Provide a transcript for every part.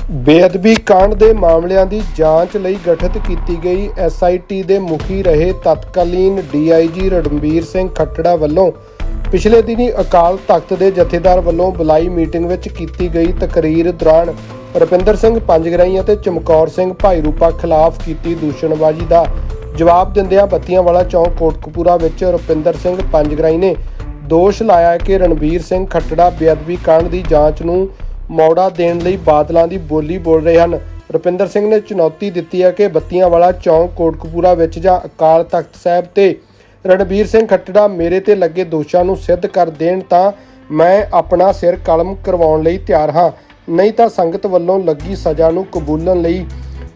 ਬੇਅਦਬੀ ਕਾਂਡ ਦੇ ਮਾਮਲਿਆਂ ਦੀ ਜਾਂਚ ਲਈ ਗਠਿਤ ਕੀਤੀ ਗਈ ਐਸਆਈਟੀ ਦੇ ਮੁਖੀ ਰਹੇ ਤਤਕਾਲੀਨ ਡੀਆਈਜੀ ਰਣਬੀਰ ਸਿੰਘ ਖੱਟੜਾ ਵੱਲੋਂ ਪਿਛਲੇ ਦਿਨੀ ਅਕਾਲ ਤਖਤ ਦੇ ਜਥੇਦਾਰ ਵੱਲੋਂ ਬੁਲਾਈ ਮੀਟਿੰਗ ਵਿੱਚ ਕੀਤੀ ਗਈ ਤਕਰੀਰ ਦੌਰਾਨ ਰੁਪਿੰਦਰ ਸਿੰਘ ਪੰਜਗਰਾਈ ਅਤੇ ਚਮਕੌਰ ਸਿੰਘ ਭਾਈਰੂਪਾ ਖਿਲਾਫ ਕੀਤੀ ਦੂਸ਼ਣਬਾਜ਼ੀ ਦਾ ਜਵਾਬ ਦਿੰਦਿਆਂ ਬੱਤੀਆਂਵਾਲਾ ਚੌਕ ਕੋਟਕਪੂਰਾ ਵਿੱਚ ਰੁਪਿੰਦਰ ਸਿੰਘ ਪੰਜਗਰਾਈ ਨੇ ਦੋਸ਼ ਲਾਇਆ ਕਿ ਰਣਬੀਰ ਸਿੰਘ ਖੱਟੜਾ ਬੇਅਦਬੀ ਕਾਂਡ ਦੀ ਜਾਂਚ ਨੂੰ ਮੌੜਾ ਦੇਣ ਲਈ ਬਾਦਲਾਂ ਦੀ ਬੋਲੀ ਬੋਲ ਰਹੇ ਹਨ। ਰੁਪਿੰਦਰ ਸਿੰਘ ਨੇ ਚੁਣੌਤੀ ਦਿੱਤੀ ਹੈ ਕਿ ਬੱਤੀਆਂਵਾਲਾ ਚੌਕ ਕੋਟਕਪੂਰਾ ਵਿੱਚ ਜਾਂ ਅਕਾਲ ਤਖਤ ਸਾਹਿਬ ਤੇ ਰਣਬੀਰ ਸਿੰਘ ਖੱਟੜਾ ਮੇਰੇ ਤੇ ਲੱਗੇ ਦੋਸ਼ਾਂ ਨੂੰ ਸਿੱਧ ਕਰ ਦੇਣ ਤਾਂ ਮੈਂ ਆਪਣਾ ਸਿਰ ਕਲਮ ਕਰਵਾਉਣ ਲਈ ਤਿਆਰ ਹਾਂ, ਨਹੀਂ ਤਾਂ ਸੰਗਤ ਵੱਲੋਂ ਲੱਗੀ ਸਜ਼ਾ ਨੂੰ ਕਬੂਲਣ ਲਈ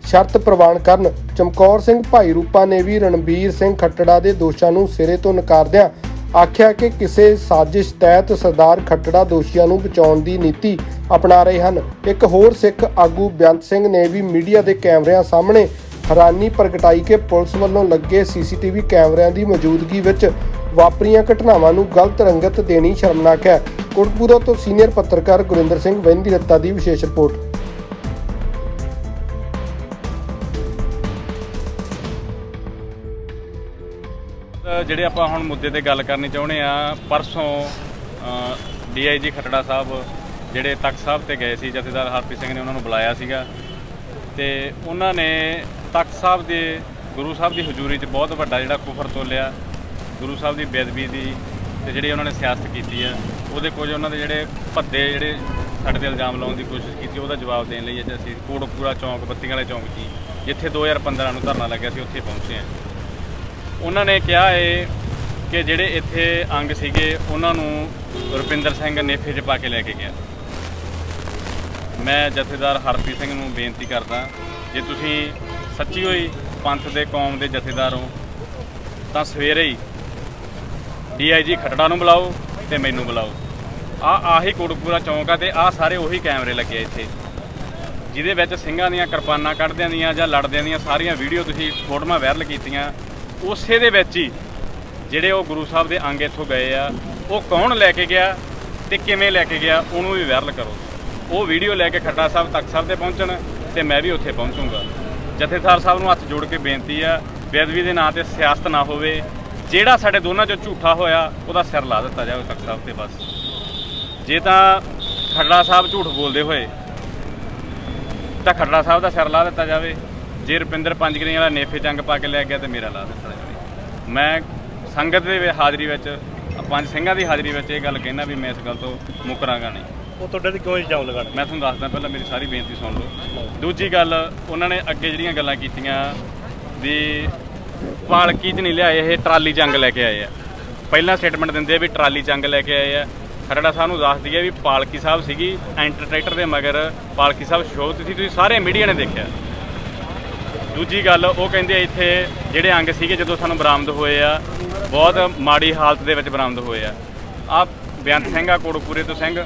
ਸ਼ਰਤ ਪ੍ਰਵਾਨ ਕਰਨ। ਚਮਕੌਰ ਸਿੰਘ ਭਾਈਰੂਪਾ ਨੇ ਵੀ ਰਣਬੀਰ ਸਿੰਘ ਖੱਟੜਾ ਦੇ ਦੋਸ਼ਾਂ ਨੂੰ ਸਿਰੇ ਤੋਂ ਨਕਾਰਦਿਆਂ ਆਖਿਆ ਕਿ ਕਿਸੇ ਸਾਜ਼ਿਸ਼ ਤਹਿਤ ਸਰਦਾਰ ਖੱਟੜਾ ਦੋਸ਼ੀਆਂ ਨੂੰ ਬਚਾਉਣ ਦੀ ਨੀਤੀ ਅਪਣਾ ਰਹੇ ਹਨ। ਇੱਕ ਹੋਰ ਸਿੱਖ ਆਗੂ ਬੇਅੰਤ ਸਿੰਘ ਨੇ ਵੀ ਮੀਡੀਆ ਦੇ ਕੈਮਰਿਆਂ ਸਾਹਮਣੇ ਹੈਰਾਨੀ ਪ੍ਰਗਟਾਈ ਕਿ ਪੁਲਿਸ ਵੱਲੋਂ ਲੱਗੇ ਸੀਸੀਟੀਵੀ ਕੈਮਰਿਆਂ ਦੀ ਮੌਜੂਦਗੀ ਵਿੱਚ ਵਾਪਰੀਆਂ ਘਟਨਾਵਾਂ ਨੂੰ ਗਲਤ ਰੰਗਤ ਦੇਣੀ ਸ਼ਰਮਨਾਕ ਹੈ। ਕੋਟਕਪੂਰਾ ਤੋਂ ਸੀਨੀਅਰ ਪੱਤਰਕਾਰ ਗੁਰਿੰਦਰ ਸਿੰਘ ਵੈਂਦੀ ਰੱਤਾ ਦੀ ਵਿਸ਼ੇਸ਼ ਰਿਪੋਰਟ। ਜਿਹੜੇ ਆਪਾਂ ਹੁਣ ਮੁੱਦੇ ਤੇ ਗੱਲ ਕਰਨੀ ਚਾਹੁੰਦੇ ਆ, ਪਰਸੋਂ ਡੀਆਈਜੀ ਖੱਟੜਾ ਸਾਹਿਬ ਜਿਹੜੇ ਤਖਤ ਸਾਹਿਬ ਤੇ ਗਏ ਸੀ, ਜਥੇਦਾਰ ਹਰਪ੍ਰੀਤ ਸਿੰਘ ਨੇ ਉਹਨਾਂ ਨੂੰ ਬੁਲਾਇਆ ਸੀਗਾ ਤੇ ਉਹਨਾਂ ਨੇ ਤਖਤ ਸਾਹਿਬ ਦੇ ਗੁਰੂ ਸਾਹਿਬ ਦੀ ਹਜ਼ੂਰੀ 'ਚ ਬਹੁਤ ਵੱਡਾ ਜਿਹੜਾ ਕੁਫਰ ਤੋਲਿਆ, ਗੁਰੂ ਸਾਹਿਬ ਦੀ ਬੇਅਦਬੀ ਦੀ ਤੇ ਜਿਹੜੀ ਉਹਨਾਂ ਨੇ ਸਿਆਸਤ ਕੀਤੀ ਆ ਉਹਦੇ ਕੁਝ ਉਹਨਾਂ ਦੇ ਜਿਹੜੇ ਭੱਦੇ ਜਿਹੜੇ ਸਾਡੇ ਤੇ ਇਲਜ਼ਾਮ ਲਾਉਣ ਦੀ ਕੋਸ਼ਿਸ਼ ਕੀਤੀ, ਉਹਦਾ ਜਵਾਬ ਦੇਣ ਲਈ ਅੱਜ ਅਸੀਂ ਕੋਟਕਪੂਰਾ ਚੌਂਕ ਬੱਤੀਆਂ ਵਾਲੇ ਚੌਂਕ 'ਚ ਜਿੱਥੇ 2015 ਨੂੰ ਧਰਨਾ ਲੱਗਿਆ ਸੀ ਉੱਥੇ ਪਹੁੰਚੇ ਹਾਂ। ਉਹਨਾਂ ਨੇ ਕਿਹਾ ਹੈ ਕਿ ਜਿਹੜੇ ਇੱਥੇ ਅੰਗ ਸੀਗੇ ਉਹਨਾਂ ਨੂੰ ਰੁਪਿੰਦਰ ਸਿੰਘ ਨੇਫੇ 'ਚ ਪਾ ਕੇ ਲੈ ਕੇ ਗਿਆ। ਮੈਂ ਜਥੇਦਾਰ ਹਰਪ੍ਰੀਤ ਸਿੰਘ ਨੂੰ ਬੇਨਤੀ ਕਰਦਾ, ਜੇ ਤੁਸੀਂ ਸੱਚੀ ਹੋਈ ਪੰਥ ਦੇ ਕੌਮ ਦੇ ਜਥੇਦਾਰ ਹੋ ਤਾਂ ਸਵੇਰੇ ਹੀ ਡੀਆਈਜੀ ਖੱਟੜਾ ਨੂੰ ਬੁਲਾਓ ਤੇ ਮੈਨੂੰ ਬੁਲਾਓ। ਆਹੀ ਕੋਟਕਪੂਰਾ ਚੌਂਕ ਆ ਤੇ ਆਹ ਸਾਰੇ ਉਹੀ ਕੈਮਰੇ ਲੱਗੇ ਇੱਥੇ ਜਿਹਦੇ ਵਿੱਚ ਸਿੰਘਾਂ ਦੀਆਂ ਕਿਰਪਾਨਾਂ ਕੱਢਦਿਆਂ ਦੀਆਂ ਜਾਂ ਲੜਦਿਆਂ ਦੀਆਂ ਸਾਰੀਆਂ ਵੀਡੀਓ ਤੁਸੀਂ ਫੋਟੋਆਂ ਵਾਇਰਲ ਕੀਤੀਆਂ। ਉਸੇ ਦੇ ਵਿੱਚ ਹੀ ਜਿਹੜੇ ਉਹ ਗੁਰੂ ਸਾਹਿਬ ਦੇ ਅੰਗ ਇੱਥੋਂ ਗਏ ਆ ਉਹ ਕੌਣ ਲੈ ਕੇ ਗਿਆ ਤੇ ਕਿਵੇਂ ਲੈ ਕੇ ਗਿਆ ਉਹਨੂੰ ਵੀ ਵਾਇਰਲ ਕਰੋ। ਉਹ ਵੀਡੀਓ ਲੈ ਕੇ ਖੱਟੜਾ ਸਾਹਿਬ ਤਖਤ ਸਾਹਿਬ ਤੇ ਪਹੁੰਚਣ ਤੇ ਮੈਂ ਵੀ ਉੱਥੇ ਪਹੁੰਚੂੰਗਾ। ਜਥੇਦਾਰ ਸਾਹਿਬ ਨੂੰ ਹੱਥ ਜੋੜ ਕੇ ਬੇਨਤੀ ਆ, ਬੇਅਦਬੀ ਦੇ ਨਾਂ ਤੇ ਸਿਆਸਤ ਨਾ ਹੋਵੇ। ਜਿਹੜਾ ਸਾਡੇ ਦੋਨਾਂ 'ਚੋਂ ਝੂਠਾ ਹੋਇਆ ਉਹਦਾ ਸਿਰ ਲਾ ਦਿੱਤਾ ਜਾਵੇ ਤਖਤ ਸਾਹਿਬ ਤੇ। ਬਸ ਜੇ ਤਾਂ ਖੱਟੜਾ ਸਾਹਿਬ ਝੂਠ ਬੋਲਦੇ ਹੋਏ ਤਾਂ ਖੱਟੜਾ ਸਾਹਿਬ ਦਾ ਸਿਰ ਲਾ ਦਿੱਤਾ ਜਾਵੇ। ਜੇ ਰੁਪਿੰਦਰ ਪੰਜਗਰਾਈ ਵਾਲਾ ਨੇਫੇ ਜੰਗ ਪਾ ਕੇ ਲੈ ਗਿਆ ਤੇ ਮੇਰਾ ਲਾ ਦਿੱਤਾ ਜਾਵੇ। ਮੈਂ ਸੰਗਤ ਦੇ ਹਾਜ਼ਰੀ ਵਿੱਚ ਪੰਜ ਸਿੰਘਾਂ ਦੀ ਹਾਜ਼ਰੀ ਵਿੱਚ ਇਹ ਗੱਲ ਕਹਿਣਾ ਵੀ ਮੈਂ ਇਸ ਗੱਲ ਤੋਂ ਮੁਕਰਾਂਗਾ ਨਹੀਂ। ਉਹ ਤੁਹਾਡੇ ਤੇ ਕਿਉਂ ਇਲਜ਼ਾਮ ਲਗਾਉਣਾ? ਮੈਂ ਤੁਹਾਨੂੰ ਦੱਸਦਾ, ਪਹਿਲਾਂ ਮੇਰੀ ਸਾਰੀ ਬੇਨਤੀ ਸੁਣ ਲਓ। ਦੂਜੀ ਗੱਲ, ਉਹਨਾਂ ਨੇ ਅੱਗੇ ਜਿਹੜੀਆਂ ਗੱਲਾਂ ਕੀਤੀਆਂ ਵੀ ਪਾਲਕੀ 'ਚ ਨਹੀਂ ਲਿਆਏ, ਇਹ ਟਰਾਲੀ ਜੰਗ ਲੈ ਕੇ ਆਏ ਆ। ਪਹਿਲਾਂ ਸਟੇਟਮੈਂਟ ਦਿੰਦੇ ਆ ਵੀ ਟਰਾਲੀ ਜੰਗ ਲੈ ਕੇ ਆਏ ਆ। ਖੱਟੜਾ ਸਾਹਿਬ ਨੂੰ ਦੱਸ ਦਈਏ ਵੀ ਪਾਲਕੀ ਸਾਹਿਬ ਸੀਗੀ, ਐਂਟਰ ਟਰੈਕਟਰ ਦੇ ਮਗਰ ਪਾਲਕੀ ਸਾਹਿਬ ਸ਼ੋਭਤ ਸੀ, ਤੁਸੀਂ ਸਾਰੇ ਮੀਡੀਆ ਨੇ ਦੇਖਿਆ। ਦੂਜੀ ਗੱਲ, ਉਹ ਕਹਿੰਦੇ ਇੱਥੇ ਜਿਹੜੇ ਅੰਗ ਸੀਗੇ ਜਦੋਂ ਸਾਨੂੰ ਬਰਾਮਦ ਹੋਏ ਆ ਬਹੁਤ ਮਾੜੀ ਹਾਲਤ ਦੇ ਵਿੱਚ ਬਰਾਮਦ ਹੋਏ ਆ। ਆਹ ਬੇਅੰਤ ਸਿੰਘ ਆ ਕੋਟਕਪੂਰੇ ਤੋਂ ਸਿੰਘ,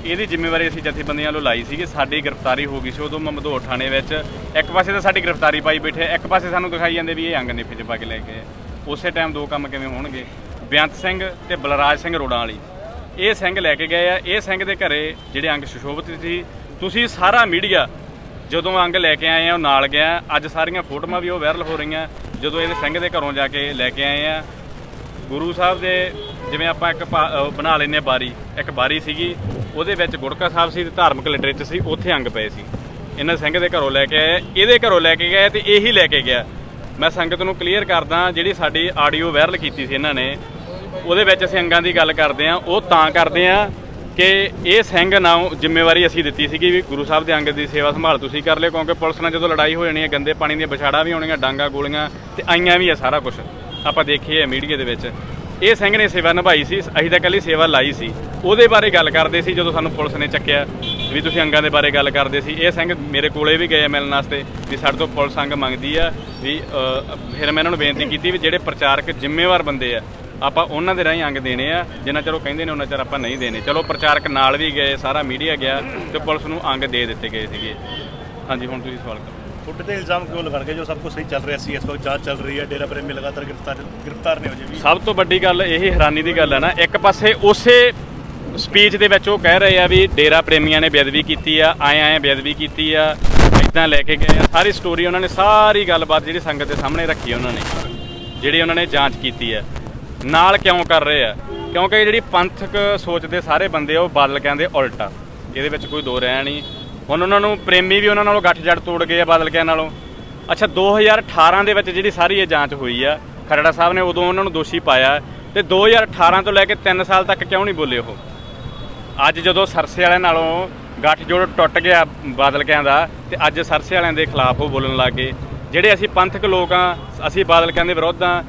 ਇਹਦੀ ਜ਼ਿੰਮੇਵਾਰੀ ਅਸੀਂ ਜਥੇਬੰਦੀਆਂ ਵੱਲੋਂ ਲਾਈ ਸੀਗੀ। ਸਾਡੀ ਗ੍ਰਿਫਤਾਰੀ ਹੋ ਗਈ ਸੀ ਉਦੋਂ ਮਧੋਟ ਥਾਣੇ ਵਿੱਚ। ਇੱਕ ਪਾਸੇ ਤਾਂ ਸਾਡੀ ਗ੍ਰਿਫਤਾਰੀ ਪਾਈ ਬੈਠੇ, ਇੱਕ ਪਾਸੇ ਸਾਨੂੰ ਦਿਖਾਈ ਜਾਂਦੇ ਵੀ ਇਹ ਅੰਗ ਨੇਫੇ 'ਚ ਪਾ ਕੇ ਲੈ ਗਏ। ਉਸੇ ਟਾਈਮ ਦੋ ਕੰਮ ਕਿਵੇਂ ਹੋਣਗੇ? ਬੇਅੰਤ ਸਿੰਘ ਤੇ ਬਲਰਾਜ ਸਿੰਘ ਰੋੜਾਂ ਵਾਲੀ ਇਹ ਸਿੰਘ ਲੈ ਕੇ ਗਏ ਆ। ਇਹ ਸਿੰਘ ਦੇ ਘਰੇ ਜਿਹੜੇ ਅੰਗ ਸੁਸ਼ੋਭਿਤ ਸੀ, ਤੁਸੀਂ ਸਾਰਾ ਮੀਡੀਆ ਜਦੋਂ ਅੰਗ ਲੈ ਕੇ ਆਏ ਆ ਉਹ ਨਾਲ ਗਿਆ। ਅੱਜ ਸਾਰੀਆਂ ਫੋਟੋਆਂ ਵੀ ਉਹ ਵਾਇਰਲ ਹੋ ਰਹੀਆਂ ਜਦੋਂ ਇਹਦੇ ਸਿੰਘ ਦੇ ਘਰੋਂ ਜਾ ਕੇ ਲੈ ਕੇ ਆਏ ਆ। ਗੁਰੂ ਸਾਹਿਬ ਦੇ ਜਿਵੇਂ ਆਪਾਂ ਇੱਕ ਬਣਾ ਲੈਂਦੇ ਬਾਰੀ, ਇੱਕ ਬਾਰੀ ਸੀਗੀ ਉਹਦੇ ਵਿੱਚ ਗੁੜਕਾ ਸਾਹਿਬ ਸੀ ਤੇ ਧਾਰਮਿਕ ਲਿਟਰੇਚਰ ਸੀ, ਉੱਥੇ ਅੰਗ ਪਏ ਸੀ। ਇਹਨਾਂ ਸਿੰਘ ਦੇ ਘਰੋਂ ਲੈ ਕੇ ਆਏ, ਇਹਦੇ ਘਰੋਂ ਲੈ ਕੇ ਗਏ ਤੇ ਇਹੀ ਲੈ ਕੇ ਗਿਆ। ਮੈਂ ਸੰਗਤ ਨੂੰ ਕਲੀਅਰ ਕਰਦਾ, ਜਿਹੜੀ ਸਾਡੀ ਆਡੀਓ ਵਾਇਰਲ ਕੀਤੀ ਸੀ ਇਹਨਾਂ ਨੇ ਉਹਦੇ ਵਿੱਚ ਅਸੀਂ ਅੰਗਾਂ ਦੀ ਗੱਲ ਕਰਦੇ ਹਾਂ। ਉਹ ਤਾਂ ਕਰਦੇ ਹਾਂ ਕਿ ਇਹ ਸਿੰਘ ਨਾ ਜ਼ਿੰਮੇਵਾਰੀ ਅਸੀਂ ਦਿੱਤੀ ਸੀਗੀ ਵੀ ਗੁਰੂ ਸਾਹਿਬ ਦੇ ਅੰਗ ਦੀ ਸੇਵਾ ਸੰਭਾਲ ਤੁਸੀਂ ਕਰ ਲਿਓ, ਕਿਉਂਕਿ ਪੁਲਿਸ ਨਾਲ ਜਦੋਂ ਲੜਾਈ ਹੋ ਜਾਣੀ ਹੈ ਗੰਦੇ ਪਾਣੀ ਦੀਆਂ ਵਿਛਾੜਾਂ ਵੀ ਆਉਣੀਆਂ, ਡਾਂਗਾ ਗੋਲੀਆਂ ਤੇ ਆਈਆਂ ਵੀ ਆ, ਸਾਰਾ ਕੁਛ ਆਪਾਂ ਦੇਖੀਏ ਹੈ ਮੀਡੀਆ ਦੇ ਵਿੱਚ। ਇਹ ਸਿੰਘ ਨੇ ਸੇਵਾ ਨਿਭਾਈ ਸੀ, ਅਸੀਂ ਤਾਂ ਇਕੱਲੀ ਸੇਵਾ ਲਾਈ ਸੀ। ਉਹਦੇ ਬਾਰੇ ਗੱਲ ਕਰਦੇ ਸੀ ਜਦੋਂ ਸਾਨੂੰ ਪੁਲਿਸ ਨੇ ਚੱਕਿਆ ਵੀ ਤੁਸੀਂ ਅੰਗਾਂ ਦੇ ਬਾਰੇ ਗੱਲ ਕਰਦੇ ਸੀ। ਇਹ ਸਿੰਘ ਮੇਰੇ ਕੋਲੇ ਵੀ ਗਏ ਮਿਲਣ ਵਾਸਤੇ ਵੀ ਸਾਡੇ ਤੋਂ ਪੁਲਿਸ ਅੰਗ ਮੰਗਦੀ ਆ ਵੀ। ਫਿਰ ਮੈਂ ਇਹਨਾਂ ਨੂੰ ਬੇਨਤੀ ਕੀਤੀ ਵੀ ਜਿਹੜੇ ਪ੍ਰਚਾਰਕ ਜ਼ਿੰਮੇਵਾਰ ਬੰਦੇ ਆ ਆਪਾਂ ਉਹਨਾਂ ਦੇ ਰਾਹੀਂ ਅੰਗ ਦੇਣੇ ਆ, ਜਿੰਨਾ ਚਿਰ ਉਹ ਕਹਿੰਦੇ ਨੇ ਉਹਨਾਂ ਚਿਰ ਆਪਾਂ ਨਹੀਂ ਦੇਣੇ। ਚਲੋ ਪ੍ਰਚਾਰਕ ਨਾਲ ਵੀ ਗਏ, ਸਾਰਾ ਮੀਡੀਆ ਗਿਆ ਤੇ ਪੁਲਿਸ ਨੂੰ ਅੰਗ ਦੇ ਦਿੱਤੇ ਗਏ ਸੀਗੇ। ਹਾਂਜੀ, ਹੁਣ ਤੁਸੀਂ ਸਵਾਲ ਕਰੋ। ਤੁਹਾਡੇ ਤੇ ਇਲਜ਼ਾਮ ਕਿਉਂ ਲਗਾਉਣਗੇ ਜੋ ਸਭ ਕੁਝ ਸਹੀ ਚੱਲ ਰਿਹਾ ਸੀ? ਇਸ ਵਕਤ ਜਾਂਚ ਚੱਲ ਰਹੀ ਹੈ, ਡੇਰਾ ਪ੍ਰੇਮੀ ਲਗਾਤਾਰ ਗ੍ਰਿਫਤਾਰ ਨੇ ਹੋ ਜੀ। ਸਭ ਤੋਂ ਵੱਡੀ ਗੱਲ ਇਹ ਹੈਰਾਨੀ ਦੀ ਗੱਲ ਹੈ ਨਾ, ਇੱਕ ਪਾਸੇ ਉਸੇ ਸਪੀਚ ਦੇ ਵਿੱਚ ਉਹ ਕਹਿ ਰਹੇ ਆ ਵੀ ਡੇਰਾ ਪ੍ਰੇਮੀਆਂ ਨੇ ਬੇਅਦਬੀ ਕੀਤੀ ਆ, ਆਏ ਬੇਅਦਬੀ ਕੀਤੀ ਆ, ਇੱਦਾਂ ਲੈ ਕੇ ਗਏ ਆ। ਸਾਰੀ ਸਟੋਰੀ ਉਹਨਾਂ ਨੇ ਸਾਰੀ ਗੱਲਬਾਤ ਜਿਹੜੀ ਸੰਗਤ ਦੇ ਸਾਹਮਣੇ ਰੱਖੀ ਉਹਨਾਂ ਨੇ, ਜਿਹੜੀ ਉਹਨਾਂ ਨੇ ਜਾਂਚ ਕੀਤੀ ਹੈ। ਨਾਲ ਕਿਉਂ ਕਰ ਰਹੇ ਆ? ਕਿਉਂਕਿ ਜਿਹੜੀ ਪੰਥਕ ਸੋਚ ਦੇ ਸਾਰੇ ਬੰਦੇ ਆ ਉਹ ਬਾਦਲ ਕਹਿੰਦੇ ਉਲਟਾ, ਇਹਦੇ ਵਿੱਚ ਕੋਈ ਦੋ ਰਹਿ ਨਹੀਂ। ਹੁਣ ਉਹਨਾਂ ਨੂੰ ਪ੍ਰੇਮੀ ਵੀ ਉਹਨਾਂ ਨਾਲੋਂ ਗੱਠ ਜੜ ਤੋੜ ਗਏ ਆ ਬਾਦਲ ਕਹਿਣ ਨਾਲੋਂ। ਅੱਛਾ 2018 ਦੇ ਵਿੱਚ ਜਿਹੜੀ ਸਾਰੀ ਇਹ ਜਾਂਚ ਹੋਈ ਆ, ਖਰੜਾ ਸਾਹਿਬ ਨੇ ਉਦੋਂ ਉਹਨਾਂ ਨੂੰ ਦੋਸ਼ੀ ਪਾਇਆ ਤੇ 2018 ਤੋਂ ਲੈ ਕੇ 3 ਸਾਲ ਤੱਕ ਕਿਉਂ ਨਹੀਂ ਬੋਲੇ ਉਹ? ਅੱਜ ਜਦੋਂ ਸਰਸੇ ਵਾਲਿਆਂ ਨਾਲੋਂ ਗੱਠਜੋੜ ਟੁੱਟ ਗਿਆ ਬਾਦਲ ਕਹਿੰਦਾ ਤੇ ਅੱਜ ਸਰਸੇ ਵਾਲਿਆਂ ਦੇ ਖਿਲਾਫ ਉਹ ਬੋਲਣ ਲੱਗ ਗਏ। ਜਿਹੜੇ ਅਸੀਂ ਪੰਥਕ ਲੋਕ ਆ, ਅਸੀਂ ਬਾਦਲ ਕਹਿੰਦੇ ਵਿਰੋਧ ਆ,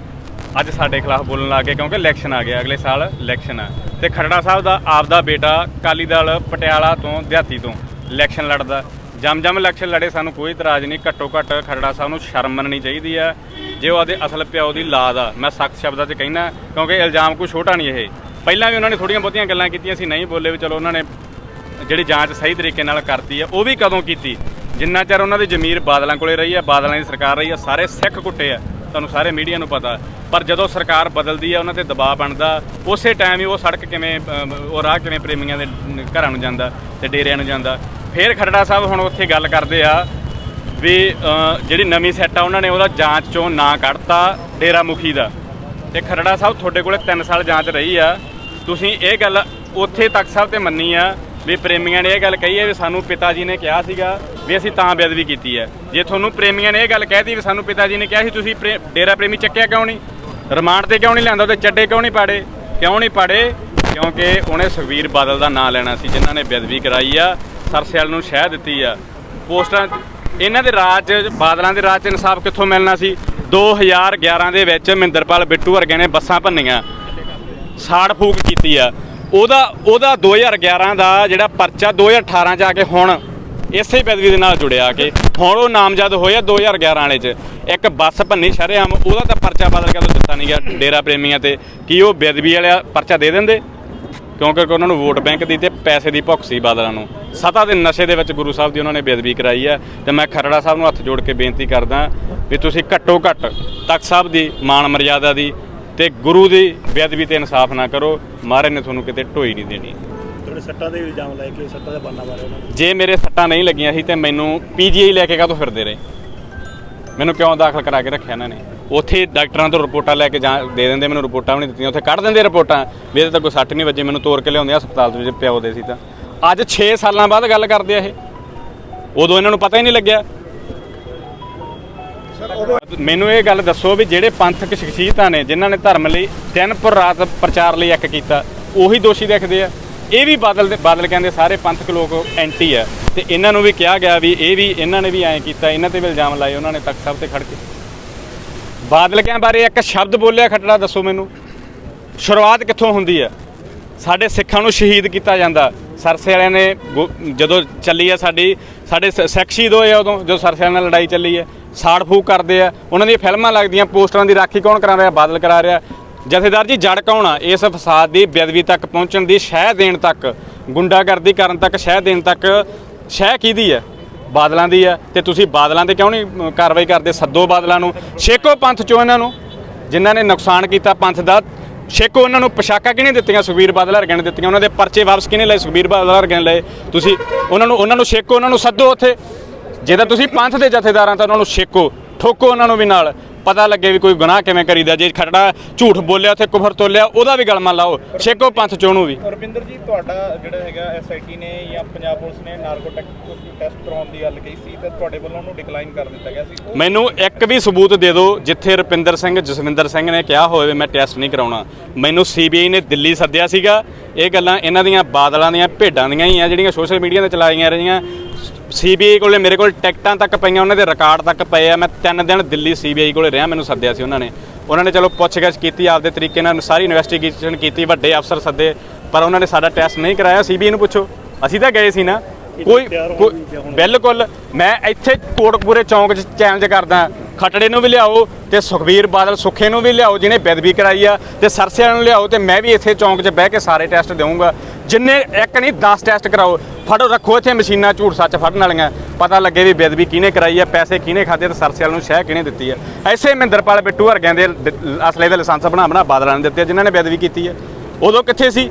ਅੱਜ ਸਾਡੇ ਖਿਲਾਫ ਬੋਲਣ ਲੱਗ ਗਏ ਕਿਉਂਕਿ ਇਲੈਕਸ਼ਨ ਆ ਗਿਆ, ਅਗਲੇ ਸਾਲ ਇਲੈਕਸ਼ਨ ਆ। ਤੇ ਖਰੜਾ ਸਾਹਿਬ ਦਾ ਆਪਦਾ ਬੇਟਾ ਅਕਾਲੀ ਦਲ ਪਟਿਆਲਾ ਤੋਂ ਦਿਹਾਤੀ ਤੋਂ ਇਲੈਕਸ਼ਨ ਲੜਦਾ, ਜਮ ਇਲੈਕਸ਼ਨ ਲੜੇ, ਸਾਨੂੰ ਕੋਈ ਇਤਰਾਜ਼ ਨਹੀਂ। ਘੱਟੋ ਘੱਟ ਖਰੜਾ ਸਾਹਿਬ ਨੂੰ ਸ਼ਰਮ ਮੰਨਣੀ ਚਾਹੀਦੀ ਆ ਜੇ ਉਹ ਆਦੇ ਅਸਲ ਪਿਓ ਦੀ ਲਾਦ ਆ। ਮੈਂ ਸਖਤ ਸ਼ਬਦਾਂ 'ਚ ਕਹਿਣਾ ਕਿਉਂਕਿ ਇਲਜ਼ਾਮ ਕੋਈ ਛੋਟਾ ਨਹੀਂ ਇਹ। ਪਹਿਲਾਂ ਵੀ ਉਹਨਾਂ ਨੇ ਥੋੜ੍ਹੀਆਂ ਬਹੁਤੀਆਂ ਗੱਲਾਂ ਕੀਤੀਆਂ ਸੀ, ਨਹੀਂ ਬੋਲੇ ਵੀ ਚਲੋ ਉਹਨਾਂ ਨੇ ਜਿਹੜੀ ਜਾਂਚ ਸਹੀ ਤਰੀਕੇ ਨਾਲ ਕਰਤੀ ਆ। ਉਹ ਵੀ ਕਦੋਂ ਕੀਤੀ? ਜਿੰਨਾ ਚਿਰ ਉਹਨਾਂ ਦੀ ਜ਼ਮੀਰ ਬਾਦਲਾਂ ਕੋਲੇ ਰਹੀ ਆ, ਬਾਦਲਾਂ ਦੀ ਸਰਕਾਰ ਰਹੀ ਆ, ਸਾਰੇ ਸਿੱਖ ਕੁੱਟੇ ਆ, ਤੁਹਾਨੂੰ ਸਾਰੇ ਮੀਡੀਆ ਨੂੰ ਪਤਾ। ਪਰ ਜਦੋਂ ਸਰਕਾਰ ਬਦਲਦੀ ਆ ਉਹਨਾਂ ਤੇ ਦਬਾਅ ਬਣਦਾ, ਉਸੇ ਟਾਈਮ ਹੀ ਉਹ ਸੜਕ ਕਿਵੇਂ ਉਹ ਰਾਹ ਕਿਵੇਂ ਪ੍ਰੇਮੀਆਂ ਦੇ ਘਰਾਂ ਨੂੰ ਜਾਂਦਾ ਤੇ ਡੇਰਿਆਂ ਨੂੰ ਜਾਂਦਾ। ਫਿਰ ਖਰੜਾ ਸਾਹਿਬ ਹੁਣ ਉੱਥੇ ਗੱਲ ਕਰਦੇ ਆ ਵੀ ਜਿਹੜੀ ਨਵੀਂ ਸੈੱਟ ਆ ਉਹਨਾਂ ਨੇ ਉਹਦਾ ਜਾਂਚ 'ਚੋਂ ਨਾਂ ਕੱਢਤਾ ਡੇਰਾ ਮੁਖੀ ਦਾ। ਤੇ ਖਰੜਾ ਸਾਹਿਬ ਤੁਹਾਡੇ ਕੋਲੇ 3 ਸਾਲ ਜਾਂਚ ਰਹੀ ਆ, ਤੁਸੀਂ ਇਹ ਗੱਲ ਉੱਥੇ ਤਖਤ ਸਾਹਿਬ ਤੇ ਮੰਨੀ ਆ ਵੀ ਪ੍ਰੇਮੀਆਂ ਨੇ ਇਹ ਗੱਲ ਕਹੀ ਹੈ ਵੀ ਸਾਨੂੰ ਪਿਤਾ ਜੀ ਨੇ ਕਿਹਾ ਸੀਗਾ ਵੀ ਅਸੀਂ ਤਾਂ ਬੇਅਦਬੀ ਕੀਤੀ ਹੈ। ਜੇ ਤੁਹਾਨੂੰ ਪ੍ਰੇਮੀਆਂ ਨੇ ਇਹ ਗੱਲ ਕਹਿਤੀ ਵੀ ਸਾਨੂੰ ਪਿਤਾ ਜੀ ਨੇ ਕਿਹਾ ਸੀ, ਤੁਸੀਂ ਡੇਰਾ ਪ੍ਰੇਮੀ ਚੱਕਿਆ ਕਿਉਂ ਨਹੀਂ? ਰਿਮਾਂਡ ਤੇ ਕਿਉਂ ਨਹੀਂ ਲਿਆਂਦਾ? ਉਹਦੇ ਚੱਡੇ ਕਿਉਂ ਨਹੀਂ ਪਾੜੇ? ਕਿਉਂਕਿ ਉਹਨੇ ਸੁਖਬੀਰ ਬਾਦਲ ਦਾ ਨਾਂ ਲੈਣਾ ਸੀ, ਜਿਨ੍ਹਾਂ ਨੇ ਬੇਅਦਬੀ ਕਰਾਈ ਆ, ਸਰਸੇਲ ਨੂੰ ਸ਼ਹਿ ਦਿੱਤੀ ਆ। ਪੋਸਟਾਂ ਇਹਨਾਂ ਦੇ ਰਾਜ 'ਚ, ਬਾਦਲਾਂ ਦੇ ਰਾਜ 'ਚ ਇਨਸਾਫ ਕਿੱਥੋਂ ਮਿਲਣਾ ਸੀ? 2011 ਦੇ ਵਿੱਚ ਮਹਿੰਦਰਪਾਲ ਬਿੱਟੂ ਵਰਗੇ ਨੇ ਬੱਸਾਂ ਭੰਨੀਆਂ, ਸਾੜ ਫੂਕ ਕੀਤੀ ਆ। ਉਹਦਾ 2011 ਦਾ ਜਿਹੜਾ ਪਰਚਾ 2018 'ਚ ਆ ਕੇ ਹੁਣ ਇਸੇ ਬੇਅਦਬੀ ਦੇ ਨਾਲ ਜੁੜਿਆ ਕਿ ਹੁਣ ਉਹ ਨਾਮਜ਼ਦ ਹੋਇਆ 2011 ਵਾਲੇ 'ਚ। ਇੱਕ ਬੱਸ ਭੰਨੀ ਸ਼ਰੇਆਮ, ਉਹਦਾ ਤਾਂ ਪਰਚਾ ਬਦਲ ਕੇ ਦਿੱਤਾ ਨਹੀਂ ਗਿਆ ਡੇਰਾ ਪ੍ਰੇਮੀਆਂ ਤੇ। ਕੀ ਉਹ ਬੇਅਦਬੀ ਵਾਲਾ ਪਰਚਾ ਦੇ ਦਿੰਦੇ? ਕਿਉਂਕਿ ਉਹਨਾਂ ਨੂੰ ਵੋਟ ਬੈਂਕ ਦੀ ਤੇ ਪੈਸੇ ਦੀ ਭੁੱਖ ਸੀ ਬਾਦਲਾਂ ਨੂੰ। ਸਤਾ ਦੇ ਨਸ਼ੇ ਦੇ ਵਿੱਚ ਗੁਰੂ ਸਾਹਿਬ ਦੀ ਉਹਨਾਂ ਨੇ ਬੇਅਦਬੀ ਕਰਾਈ ਹੈ। ਤੇ ਮੈਂ ਖਰੜਾ ਸਾਹਿਬ ਨੂੰ ਹੱਥ ਜੋੜ ਕੇ ਬੇਨਤੀ ਕਰਦਾ ਵੀ ਤੁਸੀਂ ਘੱਟੋ ਘੱਟ ਤਖਤ ਸਾਹਿਬ ਦੀ ਮਾਣ ਮਰਿਆਦਾ ਦੀ ਤੇ ਗੁਰੂ ਦੀ ਬੇਅਦਬੀ ਤੇ ਇਨਸਾਫ ਨਾ ਕਰੋ। ਮਹਾਰਾਜ ਨੇ ਤੁਹਾਨੂੰ ਕਿਤੇ ਢੋਈ ਨਹੀਂ ਦੇਣੀ। ਤੁਹਾਡੇ ਸੱਟਾਂ ਦੇ ਇਲਜ਼ਾਮ ਲਾਏ ਕਿ ਸੱਟਾਂ ਦੇ ਬਾਨਾ ਮਾਰੇ ਉਹਨਾਂ ਨੇ। ਜੇ ਮੇਰੇ ਸੱਟਾਂ ਨਹੀਂ ਲੱਗੀਆਂ ਸੀ ਤੇ ਮੈਨੂੰ PGI ਲੈ ਕੇ ਕਾਹਤੋਂ ਫਿਰਦੇ ਰਹੇ? ਮੈਨੂੰ ਕਿਉਂ ਦਾਖਲ ਕਰਾ ਕੇ ਰੱਖਿਆ ਇਹਨਾਂ ਨੇ? ਉੱਥੇ ਡਾਕਟਰਾਂ ਤੋਂ ਰਿਪੋਰਟਾਂ ਲੈ ਕੇ ਦੇ ਦਿੰਦੇ, ਮੈਨੂੰ ਰਿਪੋਰਟਾਂ ਵੀ ਨਹੀਂ ਦਿੱਤੀਆਂ। ਉੱਥੇ ਕੱਢ ਦਿੰਦੇ ਰਿਪੋਰਟਾਂ ਵੀ ਇਹਦੇ ਤਾਂ ਕੋਈ ਸੱਟ ਨਹੀਂ ਵੱਜੀ, ਮੈਨੂੰ ਤੋਰ ਕੇ ਲਿਆਉਂਦੇ ਹਸਪਤਾਲ ਦੇ ਵਿੱਚ ਪਿਓ ਦੇ ਸੀ। ਤਾਂ ਅੱਜ 6 ਸਾਲਾਂ ਬਾਅਦ ਗੱਲ ਕਰਦੇ ਆ ਇਹ, ਉਦੋਂ ਇਹਨਾਂ ਨੂੰ ਪਤਾ ਹੀ ਨਹੀਂ ਲੱਗਿਆ। ਮੈਨੂੰ ਇਹ ਗੱਲ ਦੱਸੋ ਵੀ ਜਿਹੜੇ ਪੰਥਕ ਸ਼ਖਸੀਅਤਾਂ ਨੇ ਜਿਨ੍ਹਾਂ ਨੇ ਧਰਮ ਲਈ ਦਿਨ ਪਰ ਰਾਤ ਪ੍ਰਚਾਰ ਲਈ ਇੱਕ ਕੀਤਾ, ਉਹੀ ਦੋਸ਼ੀ ਦਿਖਦੇ ਆ। ਇਹ ਵੀ ਬਾਦਲ ਕਹਿੰਦੇ ਸਾਰੇ ਪੰਥਕ ਲੋਕ ਐਂਟੀ ਆ ਤੇ ਇਹਨਾਂ ਨੂੰ ਵੀ ਕਿਹਾ ਗਿਆ ਵੀ ਇਹ ਵੀ ਇਹਨਾਂ ਨੇ ਵੀ ਐਂ ਕੀਤਾ, ਇਹਨਾਂ ਤੇ ਵੀ ਇਲਜ਼ਾਮ ਲਾਏ ਉਹਨਾਂ ਨੇ ਤਖਤ ਸਾਹਿਬ ਤੇ ਖੜ ਕੇ। ਬਾਦਲ ਕਿਆਂ ਬਾਰੇ ਇੱਕ ਸ਼ਬਦ ਬੋਲਿਆ ਖੱਟੜਾ? ਦੱਸੋ ਮੈਨੂੰ। ਸ਼ੁਰੂਆਤ ਕਿੱਥੋਂ ਹੁੰਦੀ ਆ? ਸਾਡੇ ਸਿੱਖਾਂ ਨੂੰ ਸ਼ਹੀਦ ਕੀਤਾ ਜਾਂਦਾ। ਸਰਸੇ ਵਾਲਿਆਂ ਨੇ ਜਦੋਂ ਚੱਲੀ ਆ ਸਾਡੇ ਸਿੱਖ ਸ਼ਹੀਦ ਹੋਏ ਆ ਉਦੋਂ, ਜਦੋਂ ਸਰਸੇ ਵਾਲਿਆਂ ਨਾਲ ਲੜਾਈ ਚੱਲੀ ਹੈ। ਸਾੜ ਫੂਕ ਕਰਦੇ ਆ, ਉਹਨਾਂ ਦੀਆਂ ਫਿਲਮਾਂ ਲੱਗਦੀਆਂ, ਪੋਸਟਰਾਂ ਦੀ ਰਾਖੀ ਕੌਣ ਕਰਾ ਰਿਹਾ? ਬਾਦਲ ਕਰਾ ਰਿਹਾ। ਜਥੇਦਾਰ ਜੀ ਜੜ ਕੌਣ ਆ ਇਸ ਫਸਾਦ ਦੀ ਬੇਅਦਬੀ ਤੱਕ ਪਹੁੰਚਣ ਦੀ, ਸ਼ਹਿ ਦੇਣ ਤੱਕ, ਗੁੰਡਾਗਰਦੀ ਕਰਨ ਤੱਕ, ਸ਼ਹਿ ਦੇਣ ਤੱਕ? ਸ਼ਹਿ ਕਿਹਦੀ ਹੈ? ਬਾਦਲਾਂ ਦੀ ਆ। ਤੇ ਤੁਸੀਂ ਬਾਦਲਾਂ ਤੇ ਕਿਉਂ ਨਹੀਂ ਕਾਰਵਾਈ ਕਰਦੇ? ਸੱਦੋ ਬਾਦਲਾਂ ਨੂੰ, ਛੇਕੋ ਪੰਥ ਚੋਂ ਇਹਨਾਂ ਨੂੰ, ਜਿਨ੍ਹਾਂ ਨੇ ਨੁਕਸਾਨ ਕੀਤਾ ਪੰਥ ਦਾ। ਛੇਕੋ ਉਹਨਾਂ ਨੂੰ। ਪੋਸ਼ਾਕਾਂ ਕਿਹਨੇ ਦਿੱਤੀਆਂ? ਸੁਖਬੀਰ ਬਾਦਲ ਵਰਗਿਆਂ ਨੇ ਦਿੱਤੀਆਂ। ਉਹਨਾਂ ਦੇ ਪਰਚੇ ਵਾਪਸ ਕਿਹਨੇ ਲਏ? ਸੁਖਬੀਰ ਬਾਦਲ ਵਰਗਿਆਂ ਨੇ ਲਏ। ਤੁਸੀਂ ਉਹਨਾਂ ਨੂੰ ਛੇਕੋ, ਉਹਨਾਂ ਨੂੰ ਸੱਦੋ ਉੱਥੇ। ਜੇ ਤਾਂ ਤੁਸੀਂ ਪੰਥ ਦੇ ਜਥੇਦਾਰਾਂ ਤਾਂ ਉਹਨਾਂ ਨੂੰ ਛੇਕੋ, ਠੋਕੋ ਉਹਨਾਂ ਨੂੰ ਵੀ ਨਾਲ, ਪਤਾ ਲੱਗੇ ਵੀ ਕੋਈ ਗੁਨਾਹ ਕਿਵੇਂ ਕਰੀਦਾ। ਜੇ ਖਰੜਾ ਝੂਠ ਬੋਲਿਆ ਉੱਥੇ ਕੁਫਰ ਤੋਲਿਆ, ਉਹਦਾ ਵੀ ਗਲਮਾ ਲਾਓ। ਛੇਕੋ ਪੰਥ ਚੋਂ ਨੂੰ ਵੀ। ਰਵਿੰਦਰ ਜੀ, ਤੁਹਾਡਾ ਜਿਹੜਾ ਹੈਗਾ SIT ਨੇ ਜਾਂ ਪੰਜਾਬ ਪੁਲਿਸ ਨੇ ਨਾਰਕੋ ਟੈਸਟ ਕਰਾਉਣ ਦੀ ਗੱਲ ਕਹੀ ਸੀ ਤੇ ਤੁਹਾਡੇ ਵੱਲੋਂ ਉਹਨੂੰ ਡਿਕਲਾਈਨ ਕਰ ਦਿੱਤਾ ਗਿਆ ਸੀ। ਮੈਨੂੰ ਇੱਕ ਵੀ ਸਬੂਤ ਦੇ ਦਿਓ ਜਿੱਥੇ ਰੁਪਿੰਦਰ ਸਿੰਘ ਜਸਵਿੰਦਰ ਸਿੰਘ ਨੇ ਕਿਹਾ ਹੋਵੇ ਮੈਂ ਟੈਸਟ ਨਹੀਂ ਕਰਾਉਣਾ। ਮੈਨੂੰ CBI ਨੇ ਦਿੱਲੀ ਸੱਦਿਆ ਸੀਗਾ। ਇਹ ਗੱਲਾਂ ਇਹਨਾਂ ਦੀਆਂ ਬਾਦਲਾਂ ਦੀਆਂ ਭੇਡਾਂ ਦੀਆਂ ਹੀ ਆ ਜਿਹੜੀਆਂ ਸੋਸ਼ਲ ਮੀਡੀਆ 'ਤੇ ਚਲਾਈਆਂ ਰਹੀਆਂ। CBI ਕੋਲੇ ਮੇਰੇ ਕੋਲ ਟਿਕਟਾਂ ਤੱਕ ਪਈਆਂ, ਉਹਨਾਂ ਦੇ ਰਿਕਾਰਡ ਤੱਕ ਪਏ ਆ। ਮੈਂ 3 ਦਿਨ ਦਿੱਲੀ CBI ਕੋਲੇ ਰਿਹਾ, ਮੈਨੂੰ ਸੱਦਿਆ ਸੀ ਉਹਨਾਂ ਨੇ ਚਲੋ ਪੁੱਛਗਿੱਛ ਕੀਤੀ, ਆਪਦੇ ਤਰੀਕੇ ਨਾਲ ਸਾਰੀ ਇਨਵੈਸਟੀਗੇਸ਼ਨ ਕੀਤੀ, ਵੱਡੇ ਅਫਸਰ ਸੱਦੇ, ਪਰ ਉਹਨਾਂ ਨੇ ਸਾਡਾ ਟੈਸਟ ਨਹੀਂ ਕਰਾਇਆ। CBI ਨੂੰ ਪੁੱਛੋ, ਅਸੀਂ ਤਾਂ ਗਏ ਸੀ ਨਾ। ਕੋਈ ਬਿਲਕੁਲ। ਮੈਂ ਇੱਥੇ ਕੋਟਕਪੂਰੇ ਚੌਂਕ 'ਚ ਚੈਲੰਜ ਕਰਦਾ, ਖੱਟੜੇ ਨੂੰ ਵੀ ਲਿਆਓ ਤੇ ਸੁਖਬੀਰ ਬਾਦਲ ਸੁੱਖੇ ਨੂੰ ਵੀ ਲਿਆਓ ਜਿਹਨੇ ਬੇਅਦਬੀ ਕਰਾਈ ਆ, ਤੇ ਸਰਸੇ ਵਾਲਿਆਂ ਨੂੰ ਲਿਆਓ, ਤੇ ਮੈਂ ਵੀ ਇੱਥੇ ਚੌਂਕ 'ਚ ਬਹਿ ਕੇ ਸਾਰੇ ਟੈਸਟ ਦੇਵਾਂਗਾ। ਜਿੰਨੇ ਇੱਕ ਨਹੀਂ 10 ਟੈਸਟ ਕਰਾਓ। ਫੜੋ, ਰੱਖੋ ਇੱਥੇ ਮਸ਼ੀਨਾਂ ਝੂਠ ਸੱਚ ਫੜਨ ਵਾਲੀਆਂ, ਪਤਾ ਲੱਗੇ ਵੀ ਬੇਅਦਬੀ ਕਿਹਨੇ ਕਰਾਈ ਆ, ਪੈਸੇ ਕਿਹਨੇ ਖਾਦੇ, ਤੇ ਸਰਸੇ ਵਾਲਿਆਂ ਨੂੰ ਸ਼ਹਿ ਕਿਹਨੇ ਦਿੱਤੀ ਆ। ਐਸੇ ਮਹਿੰਦਰਪਾਲ ਬਿੱਟੂ ਵਰਗਿਆਂ ਦੇ ਅਸਲੇ ਦੇ ਲਾਇਸੈਂਸ ਬਣਾ ਬਾਦਲਾਂ ਨੇ ਦਿੱਤੇ ਜਿਨ੍ਹਾਂ ਨੇ ਬੇਅਦਬੀ ਕੀਤੀ ਹੈ। ਉਦੋਂ ਕਿੱਥੇ ਸੀ?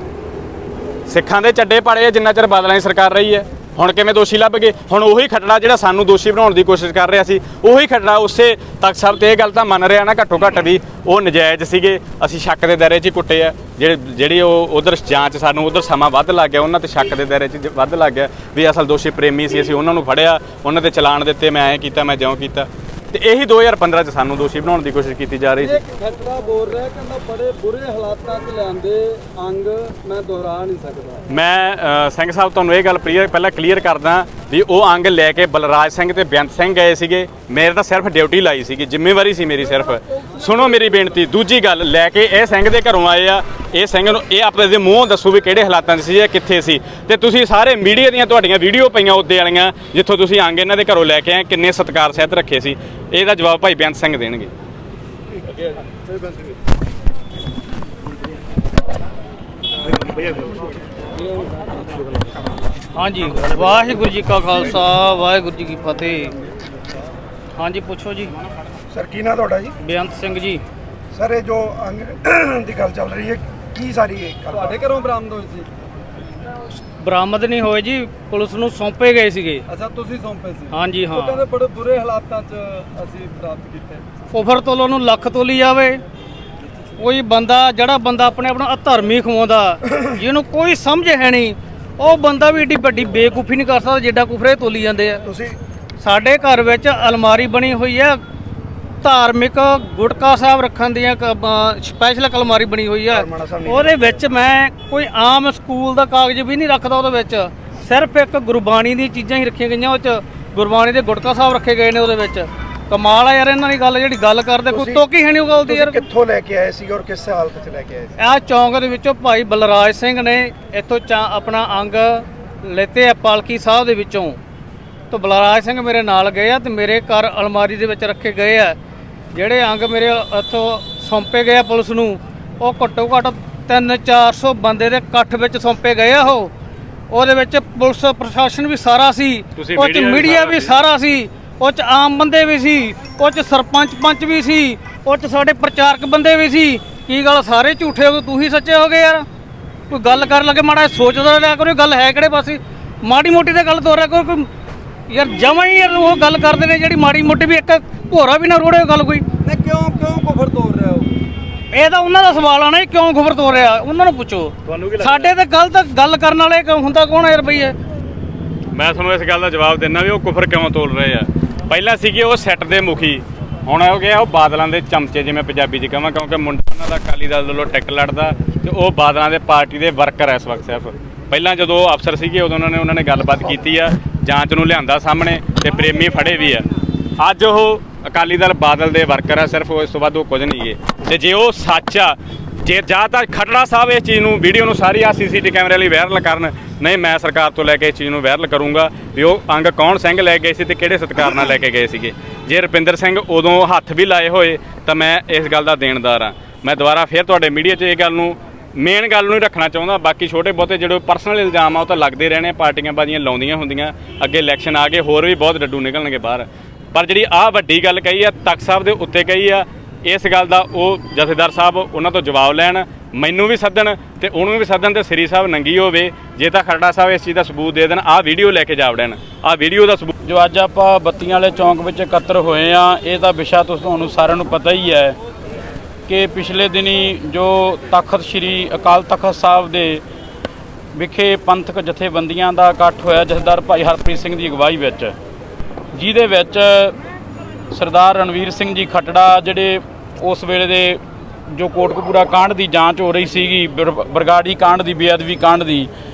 ਸਿੱਖਾਂ ਦੇ ਚੱਡੇ ਪਾੜੇ ਆ ਜਿੰਨਾ ਚਿਰ ਬਾਦਲਾਂ ਦੀ ਸਰਕਾਰ ਰਹੀ ਹੈ। ਹੁਣ ਕਿਵੇਂ ਦੋਸ਼ੀ ਲੱਭ ਗਏ? ਹੁਣ ਉਹੀ ਖੱਟੜਾ ਜਿਹੜਾ ਸਾਨੂੰ ਦੋਸ਼ੀ ਬਣਾਉਣ ਦੀ ਕੋਸ਼ਿਸ਼ ਕਰ ਰਿਹਾ ਸੀ, ਉਹੀ ਖੱਟੜਾ ਉਸੇ ਤਖਤ ਸਾਹਿਬ ਤੇ ਇਹ ਗੱਲ ਤਾਂ ਮੰਨ ਰਿਹਾ ਨਾ ਘੱਟੋ ਘੱਟ ਵੀ ਉਹ ਨਜਾਇਜ਼ ਸੀਗੇ। ਅਸੀਂ ਸ਼ੱਕ ਦੇ ਦਾਇਰੇ 'ਚ ਹੀ ਕੁੱਟੇ ਆ। ਜਿਹੜੀ ਉਹ ਉਧਰ ਜਾਂਚ ਸਾਨੂੰ ਉਧਰ ਸਮਾਂ ਵੱਧ ਲੱਗ ਗਿਆ, ਉਹਨਾਂ ਤੇ ਸ਼ੱਕ ਦੇ ਦਾਇਰੇ 'ਚ ਵੱਧ ਲੱਗ ਗਿਆ ਵੀ ਅਸਲ ਦੋਸ਼ੀ ਪ੍ਰੇਮੀ ਸੀ। ਅਸੀਂ ਉਹਨਾਂ ਨੂੰ ਫੜਿਆ, ਉਹਨਾਂ ਦੇ ਚਲਾਨ ਦਿੱਤੇ, ਮੈਂ ਐਂ ਕੀਤਾ, ਮੈਂ ਜਿਉਂ ਕੀਤਾ। ਤੇ ਇਹੀ 2015 'ਚ ਸਾਨੂੰ ਦੋਸ਼ੀ ਬਣਾਉਣ ਦੀ ਕੋਸ਼ਿਸ਼ ਕੀਤੀ ਜਾ ਰਹੀ ਸੀ। ਖੱਟੜਾ ਬੋਲ ਰਿਹਾ ਕਹਿੰਦਾ ਬੜੇ ਬੁਰੇ ਹਾਲਾਤਾਂ 'ਚ ਲਿਆਂਦੇ ਅੰਗ ਮੈਂ ਦੁਹਰਾ ਨਹੀਂ ਸਕਦਾ। ਮੈਂ ਸਿੰਘ ਸਾਹਿਬ ਤੁਹਾਨੂੰ ਇਹ ਗੱਲ ਪਹਿਲਾਂ ਕਲੀਅਰ ਕਰਦਾ ਵੀ ਉਹ ਅੰਗ ਲੈ ਕੇ ਬਲਰਾਜ ਸਿੰਘ ਤੇ ਬੇਅੰਤ ਸਿੰਘ ਗਏ ਸੀਗੇ। ਮੇਰੇ ਤਾਂ ਸਿਰਫ ਡਿਊਟੀ ਲਾਈ ਸੀਗੀ, ਜ਼ਿੰਮੇਵਾਰੀ ਸੀ ਮੇਰੀ ਸਿਰਫ। ਸੁਣੋ ਮੇਰੀ ਬੇਨਤੀ। ਦੂਜੀ ਗੱਲ, ਲੈ ਕੇ ਇਹ ਸਿੰਘ ਦੇ ਘਰੋਂ ਆਏ ਆ। ਇਹ ਸਿੰਘ ਨੂੰ ਇਹ ਆਪਣੇ ਦੇ ਮੂੰਹੋਂ ਦੱਸੋ ਵੀ ਕਿਹੜੇ ਹਾਲਾਤਾਂ 'ਚ ਸੀ ਜਾਂ ਕਿੱਥੇ ਸੀ। ਤੇ ਤੁਸੀਂ ਸਾਰੇ ਮੀਡੀਆ ਦੀਆਂ ਤੁਹਾਡੀਆਂ ਵੀਡੀਓ ਪਈਆਂ ਉੱਦੇ ਵਾਲੀਆਂ ਜਿੱਥੋਂ ਤੁਸੀਂ ਅੰਗ ਇਹਨਾਂ ਦੇ ਘਰੋਂ ਲੈ ਕੇ ਆਏ, ਕਿੰਨੇ ਸਤਿਕਾਰ ਸਹਿਤ ਰੱਖੇ ਸੀ। ਇਹਦਾ ਜਵਾਬ ਭਾਈ ਬੇਅੰਤ ਸਿੰਘ ਦੇਣਗੇ। ਹਾਂਜੀ, ਵਾਹਿਗੁਰੂ ਜੀ ਕਾ ਖਾਲਸਾ, ਵਾਹਿਗੁਰੂ ਜੀ ਕੀ ਫਤਿਹ। ਹਾਂਜੀ, ਪੁੱਛੋ ਜੀ। ਸਰ ਕੀ ਨਾਂ ਤੁਹਾਡਾ ਜੀ? ਬੇਅੰਤ ਸਿੰਘ ਜੀ। ਸਰ ਇਹ ਜੋ ਅੰਗ ਦੀ ਗੱਲ ਚੱਲ ਰਹੀ ਹੈ, ਕੀ ਸਾਰੀ ਇਹ ਗੱਲ ਤੁਹਾਡੇ ਘਰੋਂ ਬਰਾਮਦ ਹੋਈ ਸੀ? ਬਰਾਮਦ ਨਹੀਂ ਹੋਏ ਜੀ, ਪੁਲਿਸ ਨੂੰ ਸੌਂਪੇ ਗਏ ਸੀਗੇ। ਅੱਛਾ, ਤੁਸੀਂ ਸੌਂਪੇ ਸੀ? ਹਾਂਜੀ ਹਾਂ। ਉਹ ਕਹਿੰਦੇ ਬੜੇ ਬੁਰੇ ਹਾਲਾਤਾਂ 'ਚ ਅਸੀਂ ਪ੍ਰਾਪਤ ਕੀਤੇ। ਉਫਰ ਤੋਲੋ ਨੂੰ ਲੱਖ ਤੋਲੀ ਜਾਵੇ। ਕੋਈ ਬੰਦਾ ਜਿਹੜਾ ਬੰਦਾ ਆਪਣੇ ਆਪ ਨੂੰ ਅਧਰਮੀ ਖਵਾਉਂਦਾ, ਜਿਹਨੂੰ ਕੋਈ ਸਮਝ ਹੈ ਨਹੀਂ, ਉਹ ਬੰਦਾ ਵੀ ਏਡੀ ਵੱਡੀ ਬੇਕੂਫੀ ਨਹੀਂ ਕਰ ਸਕਦਾ ਜਿੱਡਾ ਕੁਫਰੇ ਤੋਲੀ ਜਾਂਦੇ ਆ। ਤੁਸੀਂ ਸਾਡੇ ਘਰ ਵਿੱਚ ਅਲਮਾਰੀ ਬਣੀ ਹੋਈ ਹੈ, ਧਾਰਮਿਕ ਗੁਟਕਾ ਸਾਹਿਬ ਰੱਖਣ ਦੀਆਂ ਸਪੈਸ਼ਲ ਅਲਮਾਰੀ ਬਣੀ ਹੋਈ ਹੈ। ਉਹਦੇ ਵਿੱਚ ਮੈਂ ਕੋਈ ਆਮ ਸਕੂਲ ਦਾ ਕਾਗਜ਼ ਵੀ ਨਹੀਂ ਰੱਖਦਾ। ਉਹਦੇ ਵਿੱਚ ਸਿਰਫ ਇੱਕ ਗੁਰਬਾਣੀ ਦੀ ਚੀਜ਼ਾਂ ਹੀ ਰੱਖੀਆਂ ਗਈਆਂ। ਉਹ 'ਚ ਗੁਰਬਾਣੀ ਦੇ ਗੁਟਕਾ ਸਾਹਿਬ ਰੱਖੇ ਗਏ ਨੇ। ਉਹਦੇ ਵਿੱਚ ਕਮਾਲ ਆ ਯਾਰ ਇਹਨਾਂ ਦੀ ਗੱਲ, ਜਿਹੜੀ ਗੱਲ ਕਰਦੇ ਕੋਈ ਤੋਕੀ ਹੈ ਨਹੀਂ ਉਹ ਗੱਲ ਦੀ ਯਾਰ। ਕਿੱਥੋਂ ਲੈ ਕੇ ਆਏ ਸੀ ਔਰ ਕਿਸ ਹਾਲਤ 'ਚ ਲੈ ਕੇ ਆਏ ਸੀ? ਆਹ ਚੌਂਕ ਦੇ ਵਿੱਚੋਂ ਭਾਈ ਬਲਰਾਜ ਸਿੰਘ ਨੇ ਇੱਥੋਂ ਆਪਣਾ ਅੰਗ ਲੈਤੇ ਆ ਪਾਲਕੀ ਸਾਹਿਬ ਦੇ ਵਿੱਚੋਂ। ਤਾਂ ਬਲਰਾਜ ਸਿੰਘ ਮੇਰੇ ਨਾਲ ਗਏ ਆ ਤੇ ਮੇਰੇ ਘਰ ਅਲਮਾਰੀ ਦੇ ਵਿੱਚ ਰੱਖੇ ਗਏ ਆ। ਜਿਹੜੇ ਅੰਗ ਮੇਰੇ ਇੱਥੋਂ ਸੌਂਪੇ ਗਏ ਆ ਪੁਲਿਸ ਨੂੰ, ਉਹ ਘੱਟੋ ਘੱਟ 300-400 ਬੰਦੇ ਦੇ ਇਕੱਠ ਵਿੱਚ ਸੌਂਪੇ ਗਏ ਆ। ਉਹਦੇ ਵਿੱਚ ਪੁਲਿਸ ਪ੍ਰਸ਼ਾਸਨ ਵੀ ਸਾਰਾ ਸੀ, ਉਹ 'ਚ ਮੀਡੀਆ ਵੀ ਸਾਰਾ ਸੀ, ਉਹ 'ਚ ਆਮ ਬੰਦੇ ਵੀ ਸੀ, ਉਹ 'ਚ ਸਰਪੰਚ ਪੰਚ ਵੀ ਸੀ, ਉਹ 'ਚ ਸਾਡੇ ਪ੍ਰਚਾਰਕ ਬੰਦੇ ਵੀ ਸੀ। ਕੀ ਗੱਲ ਸਾਰੇ ਝੂਠੇ ਹੋ ਗਏ, ਤੂੰ ਹੀ ਸੱਚੇ ਹੋ ਗਏ ਯਾਰ? ਕੋਈ ਗੱਲ ਕਰਨ ਲੱਗੇ ਮਾੜਾ ਸੋਚਦਾ ਰਿਹਾ ਕਰੋ, ਗੱਲ ਹੈ ਕਿਹੜੇ ਪਾਸੇ? ਮਾੜੀ ਮੋਟੀ ਤੇ ਗੱਲ ਤੋਰਿਆ ਕੋਈ ਯਾਰ। ਜਮਾਂ ਹੀ ਯਾਰ ਉਹ ਗੱਲ ਕਰਦੇ ਨੇ ਜਿਹੜੀ ਮਾੜੀ ਮੋਟੀ ਵੀ, ਇੱਕ ਭੋਰਾ ਵੀ ਨਾ ਰੋੜੇ ਗੱਲ ਕੋਈ। ਨੇ ਕਿਉਂ ਕੁਫਰ ਤੋੜ ਰਿਹਾ ਹੋ? ਇਹ ਤਾਂ ਉਹਨਾਂ ਦਾ ਸਵਾਲ ਆ ਨਾ, ਕਿਉਂ ਖਬਰ ਤੋੜ ਰਿਹਾ? ਉਹਨਾਂ ਨੂੰ ਪੁੱਛੋ। ਸਾਡੇ ਤੇ ਗੱਲ ਕਰਨ ਵਾਲੇ ਹੁੰਦਾ ਕੌਣ ਆ ਯਾਰ ਬਈ? ਮੈਂ ਤੁਹਾਨੂੰ ਇਸ ਗੱਲ ਦਾ ਜਵਾਬ ਦਿੰਦਾ ਵੀ ਉਹ ਕੁਫਰ ਕਿਉਂ ਤੋਲ ਰਹੇ ਆ। ਪਹਿਲਾਂ ਸੀਗੇ ਉਹ ਸੈੱਟ ਦੇ ਮੁਖੀ, ਹੁਣ ਹੋ ਗਿਆ ਉਹ ਬਾਦਲਾਂ ਦੇ ਚਮਚੇ, ਜਿਵੇਂ ਪੰਜਾਬੀ 'ਚ ਕਹਾਂ, ਕਿਉਂਕਿ ਮੁੰਡਾ ਉਹਨਾਂ ਦਾ ਅਕਾਲੀ ਦਲ ਵੱਲੋਂ ਟਿਕਟ ਲੜਦਾ ਤੇ ਉਹ ਬਾਦਲਾਂ ਦੇ ਪਾਰਟੀ ਦੇ ਵਰਕਰ ਐ ਇਸ ਵਕਤ ਸਿਰਫ। ਪਹਿਲਾਂ ਜਦੋਂ ਉਹ ਅਫਸਰ ਸੀਗੇ ਉਦੋਂ ਉਹਨਾਂ ਨੇ ਗੱਲਬਾਤ ਕੀਤੀ ਆ, ਜਾਂਚ ਨੂੰ ਲਿਆਂਦਾ ਸਾਹਮਣੇ ਤੇ ਪ੍ਰੇਮੀ ਫੜੇ ਵੀ ਆ। ਅੱਜ ਉਹ ਅਕਾਲੀ ਦਲ ਬਾਦਲ ਦੇ ਵਰਕਰ ਆ ਸਿਰਫ, ਇਸ ਤੋਂ ਬਾਅਦ ਉਹ ਕੁਝ ਨਹੀਂ ਗੇ। ਤੇ ਜੇ ਉਹ ਸੱਚ ਆ, ਜੇ ਜਾਂ ਤਾਂ ਖੱਟੜਾ ਸਾਹਿਬ ਇਸ ਚੀਜ਼ ਨੂੰ, ਵੀਡੀਓ ਨੂੰ ਸਾਰੀ ਆ CCTV ਕੈਮਰੇ ਲਈ ਵਾਇਰਲ ਕਰਨ, ਨਹੀਂ ਮੈਂ ਸਰਕਾਰ ਤੋਂ ਲੈ ਕੇ ਇਸ ਚੀਜ਼ ਨੂੰ ਵਾਇਰਲ ਕਰੂੰਗਾ ਵੀ ਉਹ ਅੰਗ ਕੌਣ ਸਿੰਘ ਲੈ ਗਏ ਸੀ ਤੇ ਕਿਹੜੇ ਸਤਿਕਾਰ ਨਾਲ ਲੈ ਕੇ ਗਏ ਸੀਗੇ। ਜੇ ਰੁਪਿੰਦਰ ਸਿੰਘ ਉਦੋਂ ਹੱਥ ਵੀ ਲਾਏ ਹੋਏ ਤਾਂ ਮੈਂ ਇਸ ਗੱਲ ਦਾ ਦੇਣਦਾਰ ਹਾਂ। ਮੈਂ ਦੁਬਾਰਾ ਫਿਰ ਤੁਹਾਡੇ ਮੀਡੀਆ 'ਚ ਇਹ ਗੱਲ ਨੂੰ, ਮੇਨ ਗੱਲ ਨੂੰ ਹੀ ਰੱਖਣਾ ਚਾਹੁੰਦਾ। ਬਾਕੀ ਛੋਟੇ ਬਹੁਤੇ ਜਿਹੜੇ ਪਰਸਨਲ ਇਲਜ਼ਾਮ ਆ ਉਹ ਤਾਂ ਲੱਗਦੇ ਰਹਿਣੇ, ਪਾਰਟੀਆਂ ਬਾਜ਼ੀਆਂ ਲਾਉਂਦੀਆਂ ਹੁੰਦੀਆਂ। ਅੱਗੇ ਇਲੈਕਸ਼ਨ ਆ ਗਏ, ਹੋਰ ਵੀ ਬਹੁਤ ਡੱਡੂ ਨਿਕਲਣਗੇ ਬਾਹਰ। ਪਰ ਜਿਹੜੀ ਆਹ ਵੱਡੀ ਗੱਲ ਕਹੀ ਆ ਤਖਤ ਸਾਹਿਬ ਦੇ ਉੱਤੇ ਕਹੀ ਆ, ਇਸ ਗੱਲ ਦਾ ਉਹ ਜਥੇਦਾਰ ਸਾਹਿਬ ਉਹਨਾਂ ਤੋਂ ਜਵਾਬ ਲੈਣ, ਮੈਨੂੰ ਵੀ ਸੱਦਣ ਤੇ ਉਹਨੂੰ ਵੀ ਸੱਦਣ ਤੇ ਸ੍ਰੀ ਸਾਹਿਬ ਨੰਗੀ ਹੋਵੇ। ਜੇ ਤਾਂ ਖਰੜਾ ਸਾਹਿਬ ਇਸ ਚੀਜ਼ ਦਾ ਸਬੂਤ ਦੇ ਦੇਣ, ਆਹ ਵੀਡੀਓ ਲੈ ਕੇ ਜਾਵੜਨ, ਆਹ ਵੀਡੀਓ ਦਾ ਸਬੂਤ। ਜੋ ਅੱਜ ਆਪਾਂ ਬੱਤੀਆਂ ਵਾਲੇ ਚੌਂਕ ਵਿੱਚ ਇਕੱਤਰ ਹੋਏ ਆ, ਇਹ ਤਾਂ ਵਿਸ਼ਾ ਤੁਹਾਨੂੰ ਸਾਰਿਆਂ ਨੂੰ ਪਤਾ ਹੀ ਹੈ ਕਿ ਪਿਛਲੇ ਦਿਨੀ ਜੋ ਤਖਤ ਸ੍ਰੀ ਅਕਾਲ ਤਖਤ ਸਾਹਿਬ ਦੇ ਵਿਖੇ ਪੰਥਕ ਜਥੇਬੰਦੀਆਂ ਦਾ ਇਕੱਠ ਹੋਇਆ ਜਥੇਦਾਰ ਭਾਈ ਹਰਪ੍ਰੀਤ ਸਿੰਘ ਦੀ ਅਗਵਾਈ ਵਿੱਚ, ਜਿਹਦੇ ਵਿੱਚ ਸਰਦਾਰ ਰਣਵੀਰ ਸਿੰਘ ਜੀ ਖੱਟੜਾ, ਜਿਹੜੇ ਉਸ ਵੇਲੇ ਦੇ ਜੋ ਕੋਟਕਪੂਰਾ ਕਾਂਡ ਦੀ ਜਾਂਚ ਹੋ ਰਹੀ ਸੀਗੀ, ਬਰਗਾੜੀ ਕਾਂਡ ਦੀ, ਬੇਅਦਬੀ ਕਾਂਡ ਦੀ,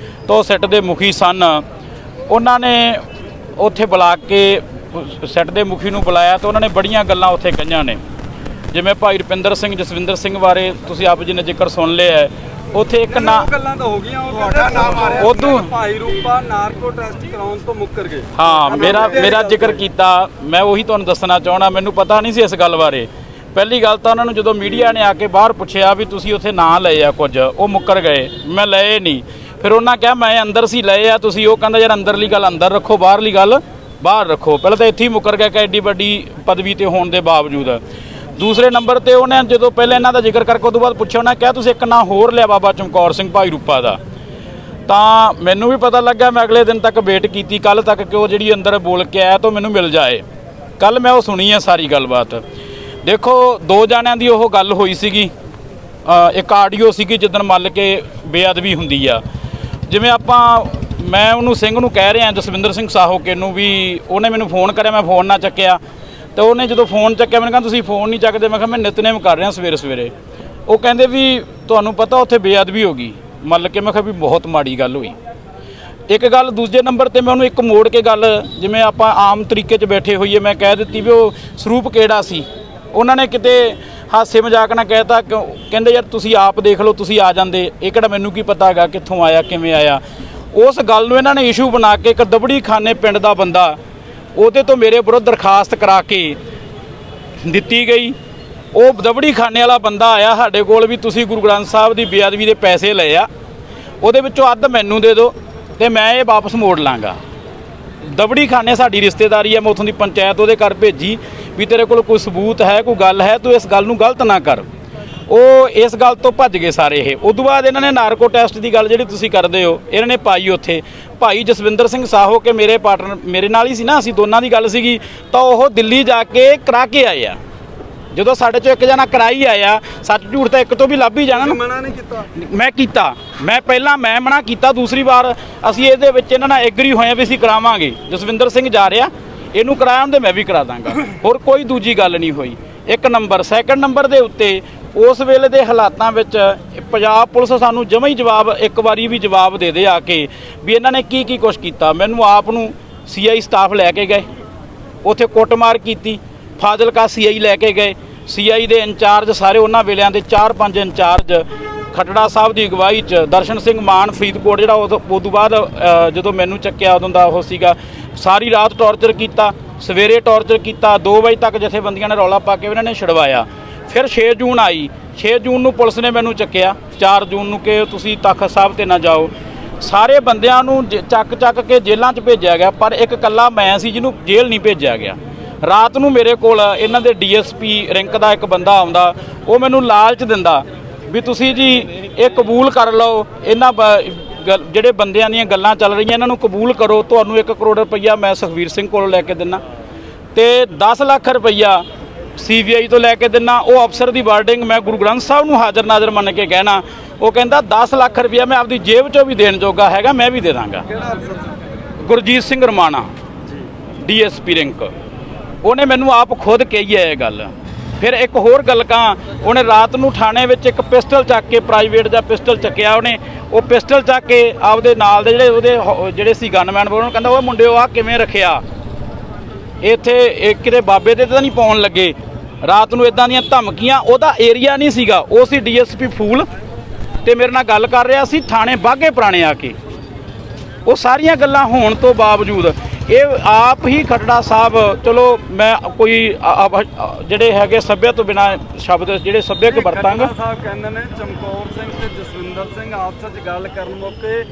ਤੋਂ ਸਿੱਟ ਦੇ ਮੁਖੀ ਸਨ। ਉਹਨਾਂ ਨੇ ਉੱਥੇ ਬੁਲਾ ਕੇ ਸਿੱਟ ਦੇ ਮੁਖੀ ਨੂੰ ਬੁਲਾਇਆ ਤਾਂ ਉਹਨਾਂ ਨੇ ਬੜੀਆਂ ਗੱਲਾਂ ਉੱਥੇ ਕਹੀਆਂ ਨੇ, ਜਿਵੇਂ ਭਾਈ ਰੁਪਿੰਦਰ ਸਿੰਘ, ਜਸਵਿੰਦਰ ਸਿੰਘ ਬਾਰੇ ਤੁਸੀਂ ਆਪ ਜੀ ਨੇ ਜ਼ਿਕਰ ਸੁਣ ਲਿਆ ਹੈ। ਉੱਥੇ ਇੱਕ ਨਾ ਗੱਲਾਂ ਤਾਂ ਹੋ ਗਈਆਂ, ਉਹ ਤੁਹਾਡਾ ਨਾਮ ਆ ਰਿਹਾ, ਉਦੋਂ ਭਾਈ ਰੂਪਾ ਨਾਰਕੋ ਟੈਸਟ ਕਰਾਉਣ ਤੋਂ ਮੁੱਕਰ ਗਏ। ਹਾਂ, ਮੇਰਾ ਜ਼ਿਕਰ ਕੀਤਾ, ਮੈਂ ਉਹੀ ਤੁਹਾਨੂੰ ਦੱਸਣਾ ਚਾਹਣਾ। ਮੈਨੂੰ ਪਤਾ ਨਹੀਂ ਸੀ ਇਸ ਗੱਲ ਬਾਰੇ। ਪਹਿਲੀ ਗੱਲ ਤਾਂ ਉਹਨਾਂ ਨੂੰ ਜਦੋਂ ਮੀਡੀਆ ਨੇ ਆ ਕੇ ਬਾਹਰ ਪੁੱਛਿਆ ਵੀ ਤੁਸੀਂ ਉੱਥੇ ਨਾਂ ਲਏ ਆ ਕੁਝ, ਉਹ ਮੁੱਕਰ ਗਏ, ਮੈਂ ਲਏ ਨਹੀਂ। ਫਿਰ ਉਹਨਾਂ ਕਿਹਾ ਮੈਂ ਅੰਦਰ ਸੀ ਲਏ ਆ ਤੁਸੀਂ, ਉਹ ਕਹਿੰਦਾ ਯਾਰ ਅੰਦਰਲੀ ਗੱਲ ਅੰਦਰ ਰੱਖੋ, ਬਾਹਰਲੀ ਗੱਲ ਬਾਹਰ ਰੱਖੋ। ਪਹਿਲਾਂ ਤਾਂ ਇੱਥੇ ਹੀ ਮੁੱਕਰ ਗਿਆ ਕਿ ਐਡੀ ਵੱਡੀ ਪਦਵੀ ਤੇ ਹੋਣ ਦੇ ਬਾਵਜੂਦ। ਦੂਸਰੇ ਨੰਬਰ ਤੇ ਉਹਨੇ ਜਦੋਂ ਪਹਿਲਾਂ ਇਹਨਾਂ ਦਾ ਜ਼ਿਕਰ ਕਰਕੇ ਉਹ ਤੋਂ ਬਾਅਦ ਪੁੱਛਿਆ, ਉਹਨੇ ਕਿਹਾ ਤੁਸੀਂ ਇੱਕ ਨਾਂ ਹੋਰ ਲਿਆ ਬਾਬਾ ਚਮਕੌਰ ਸਿੰਘ ਭਾਈ ਰੂਪਾ ਦਾ। ਤਾਂ ਮੈਨੂੰ ਵੀ ਪਤਾ ਲੱਗਾ। ਮੈਂ ਅਗਲੇ ਦਿਨ ਤੱਕ ਵੇਟ ਕੀਤੀ, ਕੱਲ ਤੱਕ ਕਿ ਉਹ ਜਿਹੜੀ ਅੰਦਰ ਬੋਲ ਕੇ ਆਇਆ ਤਾਂ ਮੈਨੂੰ ਮਿਲ ਜਾਏ। ਕੱਲ ਮੈਂ ਉਹ ਸੁਣੀ ਹੈ ਸਾਰੀ ਗੱਲਬਾਤ। ਦੇਖੋ 2 ਜਾਣਿਆਂ ਦੀ ਉਹ ਗੱਲ ਹੋਈ ਸੀਗੀ, ਇੱਕ ਆਡੀਓ ਸੀਗੀ ਜਿੱਦਣ ਮੰਨ ਕੇ ਬੇਅਦਬੀ ਹੁੰਦੀ ਆ। ਜਿਵੇਂ ਮੈਂ ਉਹਨੂੰ ਸਿੰਘ ਨੂੰ ਕਹਿ ਰਿਹਾ, ਜਸਵਿੰਦਰ ਸਿੰਘ ਸਾਹੋਕੇ ਨੂੰ, ਵੀ ਉਹਨੇ ਮੈਨੂੰ ਫੋਨ ਕਰਿਆ, ਮੈਂ ਫੋਨ ਨਾ ਚੱਕਿਆ। ਤੇ ਉਹਨੇ ਜਦੋਂ ਫੋਨ ਚੱਕਿਆ ਮੈਨੂੰ ਕਹਿੰਦਾ ਤੁਸੀਂ ਫੋਨ ਨਹੀਂ ਚੱਕਦੇ। ਮੈਂ ਕਿਹਾ ਮੈਂ ਨਿਤਨੇਮ ਕਰ ਰਿਹਾ ਸਵੇਰੇ। ਉਹ ਕਹਿੰਦੇ ਵੀ ਤੁਹਾਨੂੰ ਪਤਾ ਉੱਥੇ ਬੇਅਦਬੀ ਹੋ ਗਈ। ਮੰਨ ਕੇ ਮੈਂ ਕਿਹਾ ਵੀ ਬਹੁਤ ਮਾੜੀ ਗੱਲ ਹੋਈ। ਇੱਕ ਗੱਲ। ਦੂਜੇ ਨੰਬਰ ਤੇ ਮੈਂ ਉਹਨੂੰ ਇੱਕ ਮੋੜ ਕੇ ਗੱਲ, ਜਿਵੇਂ ਆਪਾਂ ਆਮ ਤਰੀਕੇ 'ਚ ਬੈਠੇ ਹੋਈਏ, ਮੈਂ ਕਹਿ ਦਿੱਤੀ ਵੀ ਉਹ ਸਰੂਪ ਕਿਹੜਾ ਸੀ। ਉਹਨਾਂ ਨੇ ਕਿਤੇ ਹਾਸੇ ਮਜ਼ਾਕ ਨਾਲ ਕਹਿਤਾ, ਕਹਿੰਦੇ ਯਾਰ ਤੁਸੀਂ ਆਪ ਦੇਖ ਲਓ, ਤੁਸੀਂ ਆ ਜਾਂਦੇ, ਇਹ ਕਿਹੜਾ ਮੈਨੂੰ ਕੀ ਪਤਾ ਹੈਗਾ ਕਿੱਥੋਂ ਆਇਆ ਕਿਵੇਂ ਆਇਆ। ਉਸ ਗੱਲ ਨੂੰ ਇਹਨਾਂ ਨੇ ਇਸ਼ੂ ਬਣਾ ਕੇ ਇੱਕ ਦਬੜੀ ਖਾਨੇ ਪਿੰਡ ਦਾ ਬੰਦਾ, ਉਹਦੇ ਤੋਂ ਮੇਰੇ ਵਿਰੁੱਧ ਦਰਖਾਸਤ ਕਰਾ ਕੇ ਦਿੱਤੀ ਗਈ। ਉਹ ਦਬੜੀ ਖਾਨੇ ਵਾਲਾ ਬੰਦਾ ਆਇਆ ਸਾਡੇ ਕੋਲ ਵੀ ਤੁਸੀਂ ਗੁਰੂ ਗ੍ਰੰਥ ਸਾਹਿਬ ਦੀ ਬੇਅਦਬੀ ਦੇ ਪੈਸੇ ਲਏ ਆ, ਉਹਦੇ ਵਿੱਚੋਂ ਅੱਧ ਮੈਨੂੰ ਦੇ ਦਿਓ ਤੇ ਮੈਂ ਇਹ ਵਾਪਸ ਮੋੜ ਲਾਂਗਾ। ਦਬੜੀ ਖਾਨੇ ਸਾਡੀ ਰਿਸ਼ਤੇਦਾਰੀ ਹੈ। ਮੈਂ ਉੱਥੋਂ ਦੀ ਪੰਚਾਇਤ ਉਹਦੇ ਘਰ ਭੇਜੀ ਵੀ ਤੇਰੇ ਕੋਲ ਕੋਈ ਸਬੂਤ ਹੈ, ਕੋਈ ਗੱਲ ਹੈ, ਤੂੰ ਇਸ ਗੱਲ ਨੂੰ ਗਲਤ ਨਾ ਕਰ। ਉਹ ਇਸ ਗੱਲ ਤੋਂ ਭੱਜ ਗਏ ਸਾਰੇ। ਇਹ ਉਦੋਂ ਬਾਅਦ ਇਹਨਾਂ ਨੇ ਨਾਰਕੋ ਟੈਸਟ ਦੀ ਗੱਲ ਜਿਹੜੀ ਤੁਸੀਂ ਕਰਦੇ ਹੋ, ਇਹਨਾਂ ਨੇ ਪਾਈ ਉੱਥੇ। ਭਾਈ ਜਸਵਿੰਦਰ ਸਿੰਘ ਸਾਹੋ ਕੇ ਮੇਰੇ ਪਾਰਟਨਰ ਮੇਰੇ ਨਾਲ ਹੀ ਸੀ ਨਾ, ਅਸੀਂ ਦੋਨਾਂ ਦੀ ਗੱਲ ਸੀਗੀ। ਤਾਂ ਉਹ ਦਿੱਲੀ ਜਾ ਕੇ ਕਰਾ ਕੇ ਆਏ ਆ। ਜਦੋਂ ਸਾਡੇ ਚੋਂ ਇੱਕ ਜਣਾ ਕਰਾਈ ਆਇਆ, ਸੱਚ ਝੂਠ ਤਾਂ ਇੱਕ ਤੋਂ ਵੀ ਲੱਭ ਹੀ ਜਾਣਾ ਨਾ। ਮਨਾ ਨਹੀਂ ਕੀਤਾ? ਮੈਂ ਕੀਤਾ। ਪਹਿਲਾਂ ਮੈਂ ਮਨਾ ਕੀਤਾ, ਦੂਸਰੀ ਵਾਰ ਅਸੀਂ ਇਹਦੇ ਵਿੱਚ ਇਹਨਾਂ ਨਾਲ ਐਗਰੀ ਹੋਏ ਵੀ ਅਸੀਂ ਕਰਾਵਾਂਗੇ। ਜਸਵਿੰਦਰ ਸਿੰਘ ਜਾ ਰਿਹਾ, ਇਹਨੂੰ ਕਰਾਇਆ ਹੁੰਦੇ ਮੈਂ ਵੀ ਕਰਾ ਦਾਂਗਾ। ਹੋਰ ਕੋਈ ਦੂਜੀ ਗੱਲ ਨਹੀਂ ਹੋਈ। ਇੱਕ ਨੰਬਰ। ਸੈਕੰਡ ਨੰਬਰ ਦੇ ਉੱਤੇ ਉਸ ਵੇਲੇ ਦੇ ਹਾਲਾਤਾਂ ਵਿੱਚ ਪੰਜਾਬ ਪੁਲਿਸ ਸਾਨੂੰ ਜਮਾਂ ਹੀ ਇੱਕ ਵਾਰੀ ਵੀ ਜਵਾਬ ਦੇ ਆ ਕੇ ਵੀ ਇਹਨਾਂ ਨੇ ਕੀ ਕੁਛ ਕੀਤਾ। ਮੈਨੂੰ ਆਪ ਨੂੰ CI ਸਟਾਫ ਲੈ ਕੇ ਗਏ, ਉੱਥੇ ਕੁੱਟਮਾਰ ਕੀਤੀ। ਫਾਜ਼ਿਲਕਾ CI ਲੈ ਕੇ ਗਏ। CI ਦੇ ਇੰਚਾਰਜ ਸਾਰੇ ਉਹਨਾਂ ਵੇਲਿਆਂ ਦੇ 4-5 ਇੰਚਾਰਜ ਖੱਟੜਾ ਸਾਹਿਬ ਦੀ ਅਗਵਾਈ 'ਚ, ਦਰਸ਼ਨ ਸਿੰਘ ਮਾਨ ਫਰੀਦਕੋਟ ਜਿਹੜਾ ਉਦੋਂ ਬਾਅਦ ਜਦੋਂ ਮੈਨੂੰ ਚੱਕਿਆ ਉਦੋਂ ਦਾ ਉਹ ਸੀਗਾ, ਸਾਰੀ ਰਾਤ ਟੌਰਚਰ ਕੀਤਾ, ਸਵੇਰੇ ਟੌਰਚਰ ਕੀਤਾ। 2 ਵਜੇ ਤੱਕ ਜਥੇਬੰਦੀਆਂ ਨੇ ਰੌਲਾ ਪਾ ਕੇ ਇਹਨਾਂ ਨੇ ਛਡਵਾਇਆ। ਫਿਰ 6 ਜੂਨ ਆਈ। 6 ਜੂਨ ਨੂੰ ਪੁਲਿਸ ਨੇ ਮੈਨੂੰ ਚੱਕਿਆ, 4 ਜੂਨ ਨੂੰ ਕਿ ਤੁਸੀਂ ਤਖ਼ਤ ਸਾਹਿਬ ਤੇ ਨਾ ਜਾਓ। ਸਾਰੇ ਬੰਦਿਆਂ ਨੂੰ ਚੱਕ ਕੇ ਜੇਲ੍ਹਾਂ 'ਚ ਭੇਜਿਆ ਗਿਆ, ਪਰ ਇੱਕ ਇਕੱਲਾ ਮੈਂ ਸੀ ਜਿਹਨੂੰ ਜੇਲ੍ਹ ਨਹੀਂ ਭੇਜਿਆ ਗਿਆ। ਰਾਤ ਨੂੰ ਮੇਰੇ ਕੋਲ ਇਹਨਾਂ ਦੇ DSP ਰਿੰਕ ਦਾ ਇੱਕ ਬੰਦਾ ਆਉਂਦਾ, ਉਹ ਮੈਨੂੰ ਲਾਲਚ ਦਿੰਦਾ ਵੀ ਤੁਸੀਂ ਜੀ ਇਹ ਕਬੂਲ ਕਰ ਲਓ, ਇਹਨਾਂ ਜਿਹੜੇ ਬੰਦਿਆਂ ਦੀਆਂ ਗੱਲਾਂ ਚੱਲ ਰਹੀਆਂ ਇਹਨਾਂ ਨੂੰ ਕਬੂਲ ਕਰੋ, ਤੁਹਾਨੂੰ 1 ਕਰੋੜ ਰੁਪਈਆ ਮੈਂ ਸੁਖਵੀਰ ਸਿੰਘ ਕੋਲੋਂ ਲੈ ਕੇ ਦਿੰਦਾ ਤੇ 10 ਲੱਖ ਰੁਪਈਆ CBI ਤੋਂ ਲੈ ਕੇ ਦਿੰਦਾ। ਉਹ ਅਫਸਰ ਦੀ ਵਾਰਡਿੰਗ ਮੈਂ ਗੁਰੂ ਗ੍ਰੰਥ ਸਾਹਿਬ ਨੂੰ ਹਾਜ਼ਰ ਨਾਜ਼ਰ ਮੰਨ ਕੇ ਕਹਿਣਾ। ਉਹ ਕਹਿੰਦਾ 10 ਲੱਖ ਰੁਪਈਆ ਮੈਂ ਆਪਦੀ ਜੇਬ 'ਚੋਂ ਵੀ ਦੇਣ ਜੋਗਾ ਹੈਗਾ, ਮੈਂ ਵੀ ਦੇ ਦਾਂਗਾ। ਗੁਰਜੀਤ ਸਿੰਘ ਰਮਾਣਾ DSP ਰਿੰਕ, ਉਹਨੇ ਮੈਨੂੰ ਆਪ ਖੁਦ ਕਹੀ ਹੈ ਇਹ ਗੱਲ। ਫਿਰ ਇੱਕ ਹੋਰ ਗੱਲ ਕਹਾਂ, ਉਹਨੇ ਰਾਤ ਨੂੰ ਥਾਣੇ ਵਿੱਚ ਇੱਕ ਪਿਸਟਲ ਚੱਕ ਕੇ, ਪ੍ਰਾਈਵੇਟ ਦਾ ਪਿਸਟਲ ਚੱਕਿਆ ਉਹਨੇ। ਉਹ ਪਿਸਟਲ ਚੱਕ ਕੇ ਆਪਦੇ ਨਾਲ ਦੇ ਜਿਹੜੇ ਸੀ ਗਨਮੈਨ, ਉਹਨਾਂ ਨੂੰ ਕਹਿੰਦਾ ਉਹ ਮੁੰਡਿਓ ਆ ਕਿਵੇਂ ਰੱਖਿਆ ਇੱਥੇ, ਕਿਤੇ ਬਾਬੇ ਤੇ ਤਾਂ ਨਹੀਂ ਪਾਉਣ ਲੱਗੇ। ਰਾਤ ਨੂੰ ਇਦਾਂ ਦੀਆਂ ਧਮਕੀਆਂ। ਉਹਦਾ ਏਰੀਆ ਨਹੀਂ ਸੀਗਾ, ਉਹ ਸੀ DSP ਫੂਲ ਤੇ ਮੇਰੇ ਨਾਲ ਗੱਲ ਕਰ ਰਿਹਾ ਸੀ ਥਾਣੇ ਬਾਘੇ ਪੁਰਾਣੇ ਆ ਕੇ। ਉਹ ਸਾਰੀਆਂ ਗੱਲਾਂ ਹੋਣ ਤੋਂ ਬਾਵਜੂਦ ਇਹ ਆਪ ਹੀ ਖੱਟੜਾ ਸਾਹਿਬ, ਚਲੋ ਮੈਂ ਕੋਈ ਜਿਹੜੇ ਹੈਗੇ ਸੱਭਿਆ ਤੋਂ ਬਿਨਾਂ ਸ਼ਬਦ ਜਿਹੜੇ ਸੱਭਿਅਕ ਵਰਤਾਂਗਾ। ਸਾਹਿਬ ਕਹਿੰਦੇ ਨੇ ਚਮਕੌਰ ਸਿੰਘ ਤੇ ਜਸਵਿੰਦਰ ਸਿੰਘ ਆਪਸ ਵਿੱਚ ਗੱਲ ਕਰਨ ਮੌਕੇ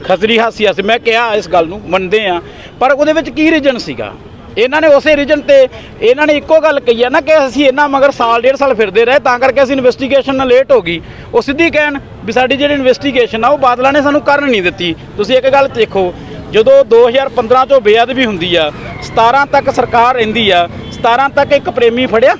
ਖਚਰੀ ਹਾਸੀ ਮੈਂ ਕਿਹਾ ਇਸ ਗੱਲ ਨੂੰ ਮੰਨਦੇ ਆ, ਪਰ ਉਹਦੇ ਵਿੱਚ ਕੀ ਰੀਜਨ ਸੀਗਾ? ਇਹਨਾਂ ਨੇ ਉਸੇ ਰੀਜਨ ਤੇ ਇਹਨਾਂ ਨੇ ਇੱਕੋ ਗੱਲ ਕਹੀ ਆ ਨਾ ਕਿ ਅਸੀਂ ਇਹਨਾਂ ਮਗਰ ਸਾਲ 1.5 ਸਾਲ ਫਿਰਦੇ ਰਹੇ, ਤਾਂ ਕਰਕੇ ਅਸੀਂ ਇਨਵੈਸਟੀਗੇਸ਼ਨ ਲੇਟ ਹੋ ਗਈ। ਉਹ ਸਿੱਧੀ ਕਹਿਣ ਵੀ ਸਾਡੀ ਜਿਹੜੀ ਇਨਵੈਸਟੀਗੇਸ਼ਨ ਆ ਉਹ ਬਾਦਲਾਂ ਨੇ ਸਾਨੂੰ ਕਰਨ ਨਹੀਂ ਦਿੱਤੀ। ਤੁਸੀਂ ਇੱਕ ਗੱਲ ਦੇਖੋ, ਜਦੋਂ 2015 ਤੋਂ ਬੇਅਦਬੀ ਹੁੰਦੀ ਆ, 17 ਤੱਕ ਸਰਕਾਰ ਰਹਿੰਦੀ ਆ, 17 ਤੱਕ ਇੱਕ ਪ੍ਰੇਮੀ ਫੜਿਆ,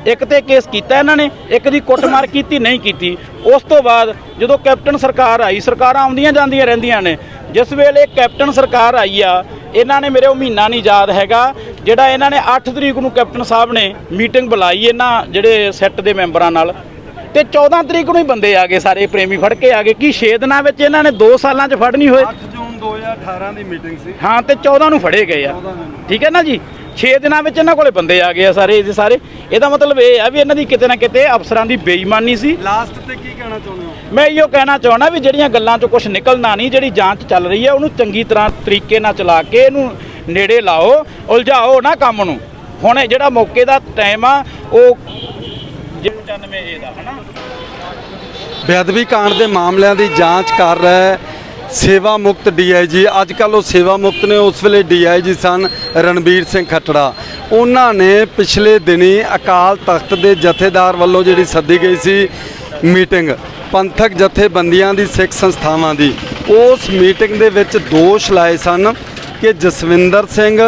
ਇੱਕ ਤੇ ਕੇਸ ਕੀਤਾ ਇਹਨਾਂ ਨੇ, ਇੱਕ ਦੀ ਕੁੱਟਮਾਰ ਕੀਤੀ ਨਹੀਂ ਕੀਤੀ। ਉਸ ਤੋਂ ਬਾਅਦ ਜਦੋਂ ਕੈਪਟਨ ਸਰਕਾਰ ਆਈ, ਸਰਕਾਰਾਂ ਆਉਂਦੀਆਂ ਜਾਂਦੀਆਂ ਰਹਿੰਦੀਆਂ ਨੇ, ਜਿਸ ਵੇਲੇ ਕੈਪਟਨ ਸਰਕਾਰ ਆਈ ਆ, ਇਹਨਾਂ ਨੇ ਮੇਰੇ ਉਹ ਮਹੀਨਾ ਨਹੀਂ ਯਾਦ ਹੈਗਾ, ਜਿਹੜਾ ਇਹਨਾਂ ਨੇ 8 ਤਰੀਕ ਨੂੰ ਕੈਪਟਨ ਸਾਹਿਬ ਨੇ ਮੀਟਿੰਗ ਬੁਲਾਈ ਇਹਨਾਂ ਜਿਹੜੇ ਸੈੱਟ ਦੇ ਮੈਂਬਰਾਂ ਨਾਲ, ਤੇ 14 ਤਰੀਕ ਨੂੰ ਹੀ ਬੰਦੇ ਆ ਗਏ, ਸਾਰੇ ਪ੍ਰੇਮੀ ਫੜ ਕੇ ਆ ਗਏ। ਕੀ 6 ਦਿਨਾਂ ਵਿੱਚ ਇਹਨਾਂ ਨੇ 2 ਸਾਲਾਂ 'ਚ ਫੜ ਨਹੀਂ ਹੋਏ? 8 ਜੂਨ 2018 ਦੀ ਮੀਟਿੰਗ ਸੀ, ਹਾਂ, ਤੇ 14 ਨੂੰ ਫੜੇ ਗਏ ਆ। ਠੀਕ ਹੈ ਨਾ ਜੀ, 6 ਦਿਨਾਂ ਵਿੱਚ ਇਹਨਾਂ ਕੋਲੇ ਬੰਦੇ ਆ ਗਏ ਆ ਸਾਰੇ ਦੇ ਸਾਰੇ। ਇਹਦਾ ਮਤਲਬ ਇਹ ਆ ਵੀ ਇਹਨਾਂ ਦੀ ਕਿਤੇ ਨਾ ਕਿਤੇ ਅਫਸਰਾਂ ਦੀ ਬੇਈਮਾਨੀ ਸੀ। ਲਾਸਟ ਤੇ ਕੀ ਕਹਿਣਾ ਚਾਹੁੰਦੇ ਹੋ? ਮੈਂ ਇਹੋ ਕਹਿਣਾ ਚਾਹੁੰਦਾ ਵੀ ਜਿਹੜੀਆਂ ਗੱਲਾਂ 'ਚੋਂ ਕੁਝ ਨਿਕਲਣਾ ਨਹੀਂ, ਜਿਹੜੀ ਜਾਂਚ ਚੱਲ ਰਹੀ ਹੈ ਉਹਨੂੰ ਚੰਗੀ ਤਰ੍ਹਾਂ ਤਰੀਕੇ ਨਾਲ ਚਲਾ ਕੇ ਇਹਨੂੰ ਨੇੜੇ ਲਾਓ, ਉਲਝਾਓ ਨਾ ਕੰਮ ਨੂੰ। ਹੁਣ ਜਿਹੜਾ ਮੌਕੇ ਦਾ ਟਾਈਮ ਆ ਉਹ 95A ਦਾ ਹੈ ਨਾ। ਬੇਅਦਬੀ ਕਾਂਡ ਦੇ ਮਾਮਲਿਆਂ ਦੀ ਜਾਂਚ ਕਰ ਰਿਹਾ ਹੈ ਸੇਵਾ ਮੁਕਤ DIG। ਅੱਜ ਕੱਲ੍ਹ ਉਹ ਸੇਵਾ ਮੁਕਤ ਨੇ, ਉਸ ਵੇਲੇ DIG ਸਨ ਰਣਬੀਰ ਸਿੰਘ ਖੱਟੜਾ। ਉਹਨਾਂ ਨੇ ਪਿਛਲੇ ਦਿਨੀ ਅਕਾਲ ਤਖਤ ਦੇ ਜਥੇਦਾਰ ਵੱਲੋਂ ਜਿਹੜੀ ਸੱਦੀ ਗਈ ਸੀ ਮੀਟਿੰਗ ਪੰਥਕ ਜਥੇਬੰਦੀਆਂ ਦੀ ਸਿੱਖ ਸੰਸਥਾਵਾਂ ਦੀ, ਉਸ ਮੀਟਿੰਗ ਦੇ ਵਿੱਚ ਦੋਸ਼ ਲਾਏ ਸਨ ਕਿ ਜਸਵਿੰਦਰ ਸਿੰਘ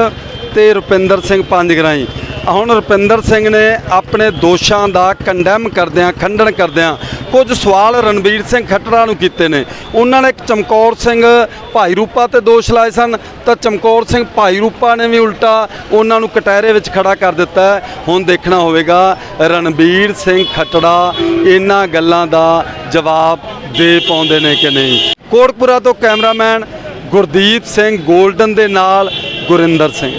ਤੇ ਰੁਪਿੰਦਰ ਸਿੰਘ ਪੰਜਗਰਾਈ। ਹੁਣ ਰੁਪਿੰਦਰ ਸਿੰਘ ਨੇ ਆਪਣੇ ਦੋਸ਼ਾਂ ਦਾ ਕੰਡੈਮ ਕਰਦਿਆਂ, ਖੰਡਨ ਕਰਦਿਆਂ ਕੁਝ ਸਵਾਲ ਰਣਬੀਰ ਸਿੰਘ ਖੱਟੜਾ ਨੂੰ ਕੀਤੇ ਨੇ। ਉਹਨਾਂ ਨੇ ਚਮਕੌਰ ਸਿੰਘ ਭਾਈ ਰੂਪਾ ਤੇ ਦੋਸ਼ ਲਾਏ ਸਨ, ਤਾਂ ਚਮਕੌਰ ਸਿੰਘ ਭਾਈ ਰੂਪਾ ਨੇ ਵੀ ਉਲਟਾ ਉਹਨਾਂ ਨੂੰ ਕਟਹਿਰੇ ਵਿੱਚ ਖੜਾ ਕਰ ਦਿੱਤਾ ਹੈ। ਹੁਣ ਦੇਖਣਾ ਹੋਵੇਗਾ ਰਣਬੀਰ ਸਿੰਘ ਖੱਟੜਾ ਇਹਨਾਂ ਗੱਲਾਂ ਦਾ ਜਵਾਬ ਦੇ ਪਾਉਂਦੇ ਨੇ ਕਿ ਨਹੀਂ। ਕੋਟਕਪੂਰਾ ਤੋਂ ਕੈਮਰਾਮੈਨ ਗੁਰਦੀਪ ਸਿੰਘ ਗੋਲਡਨ ਦੇ ਨਾਲ ਗੁਰਿੰਦਰ ਸਿੰਘ।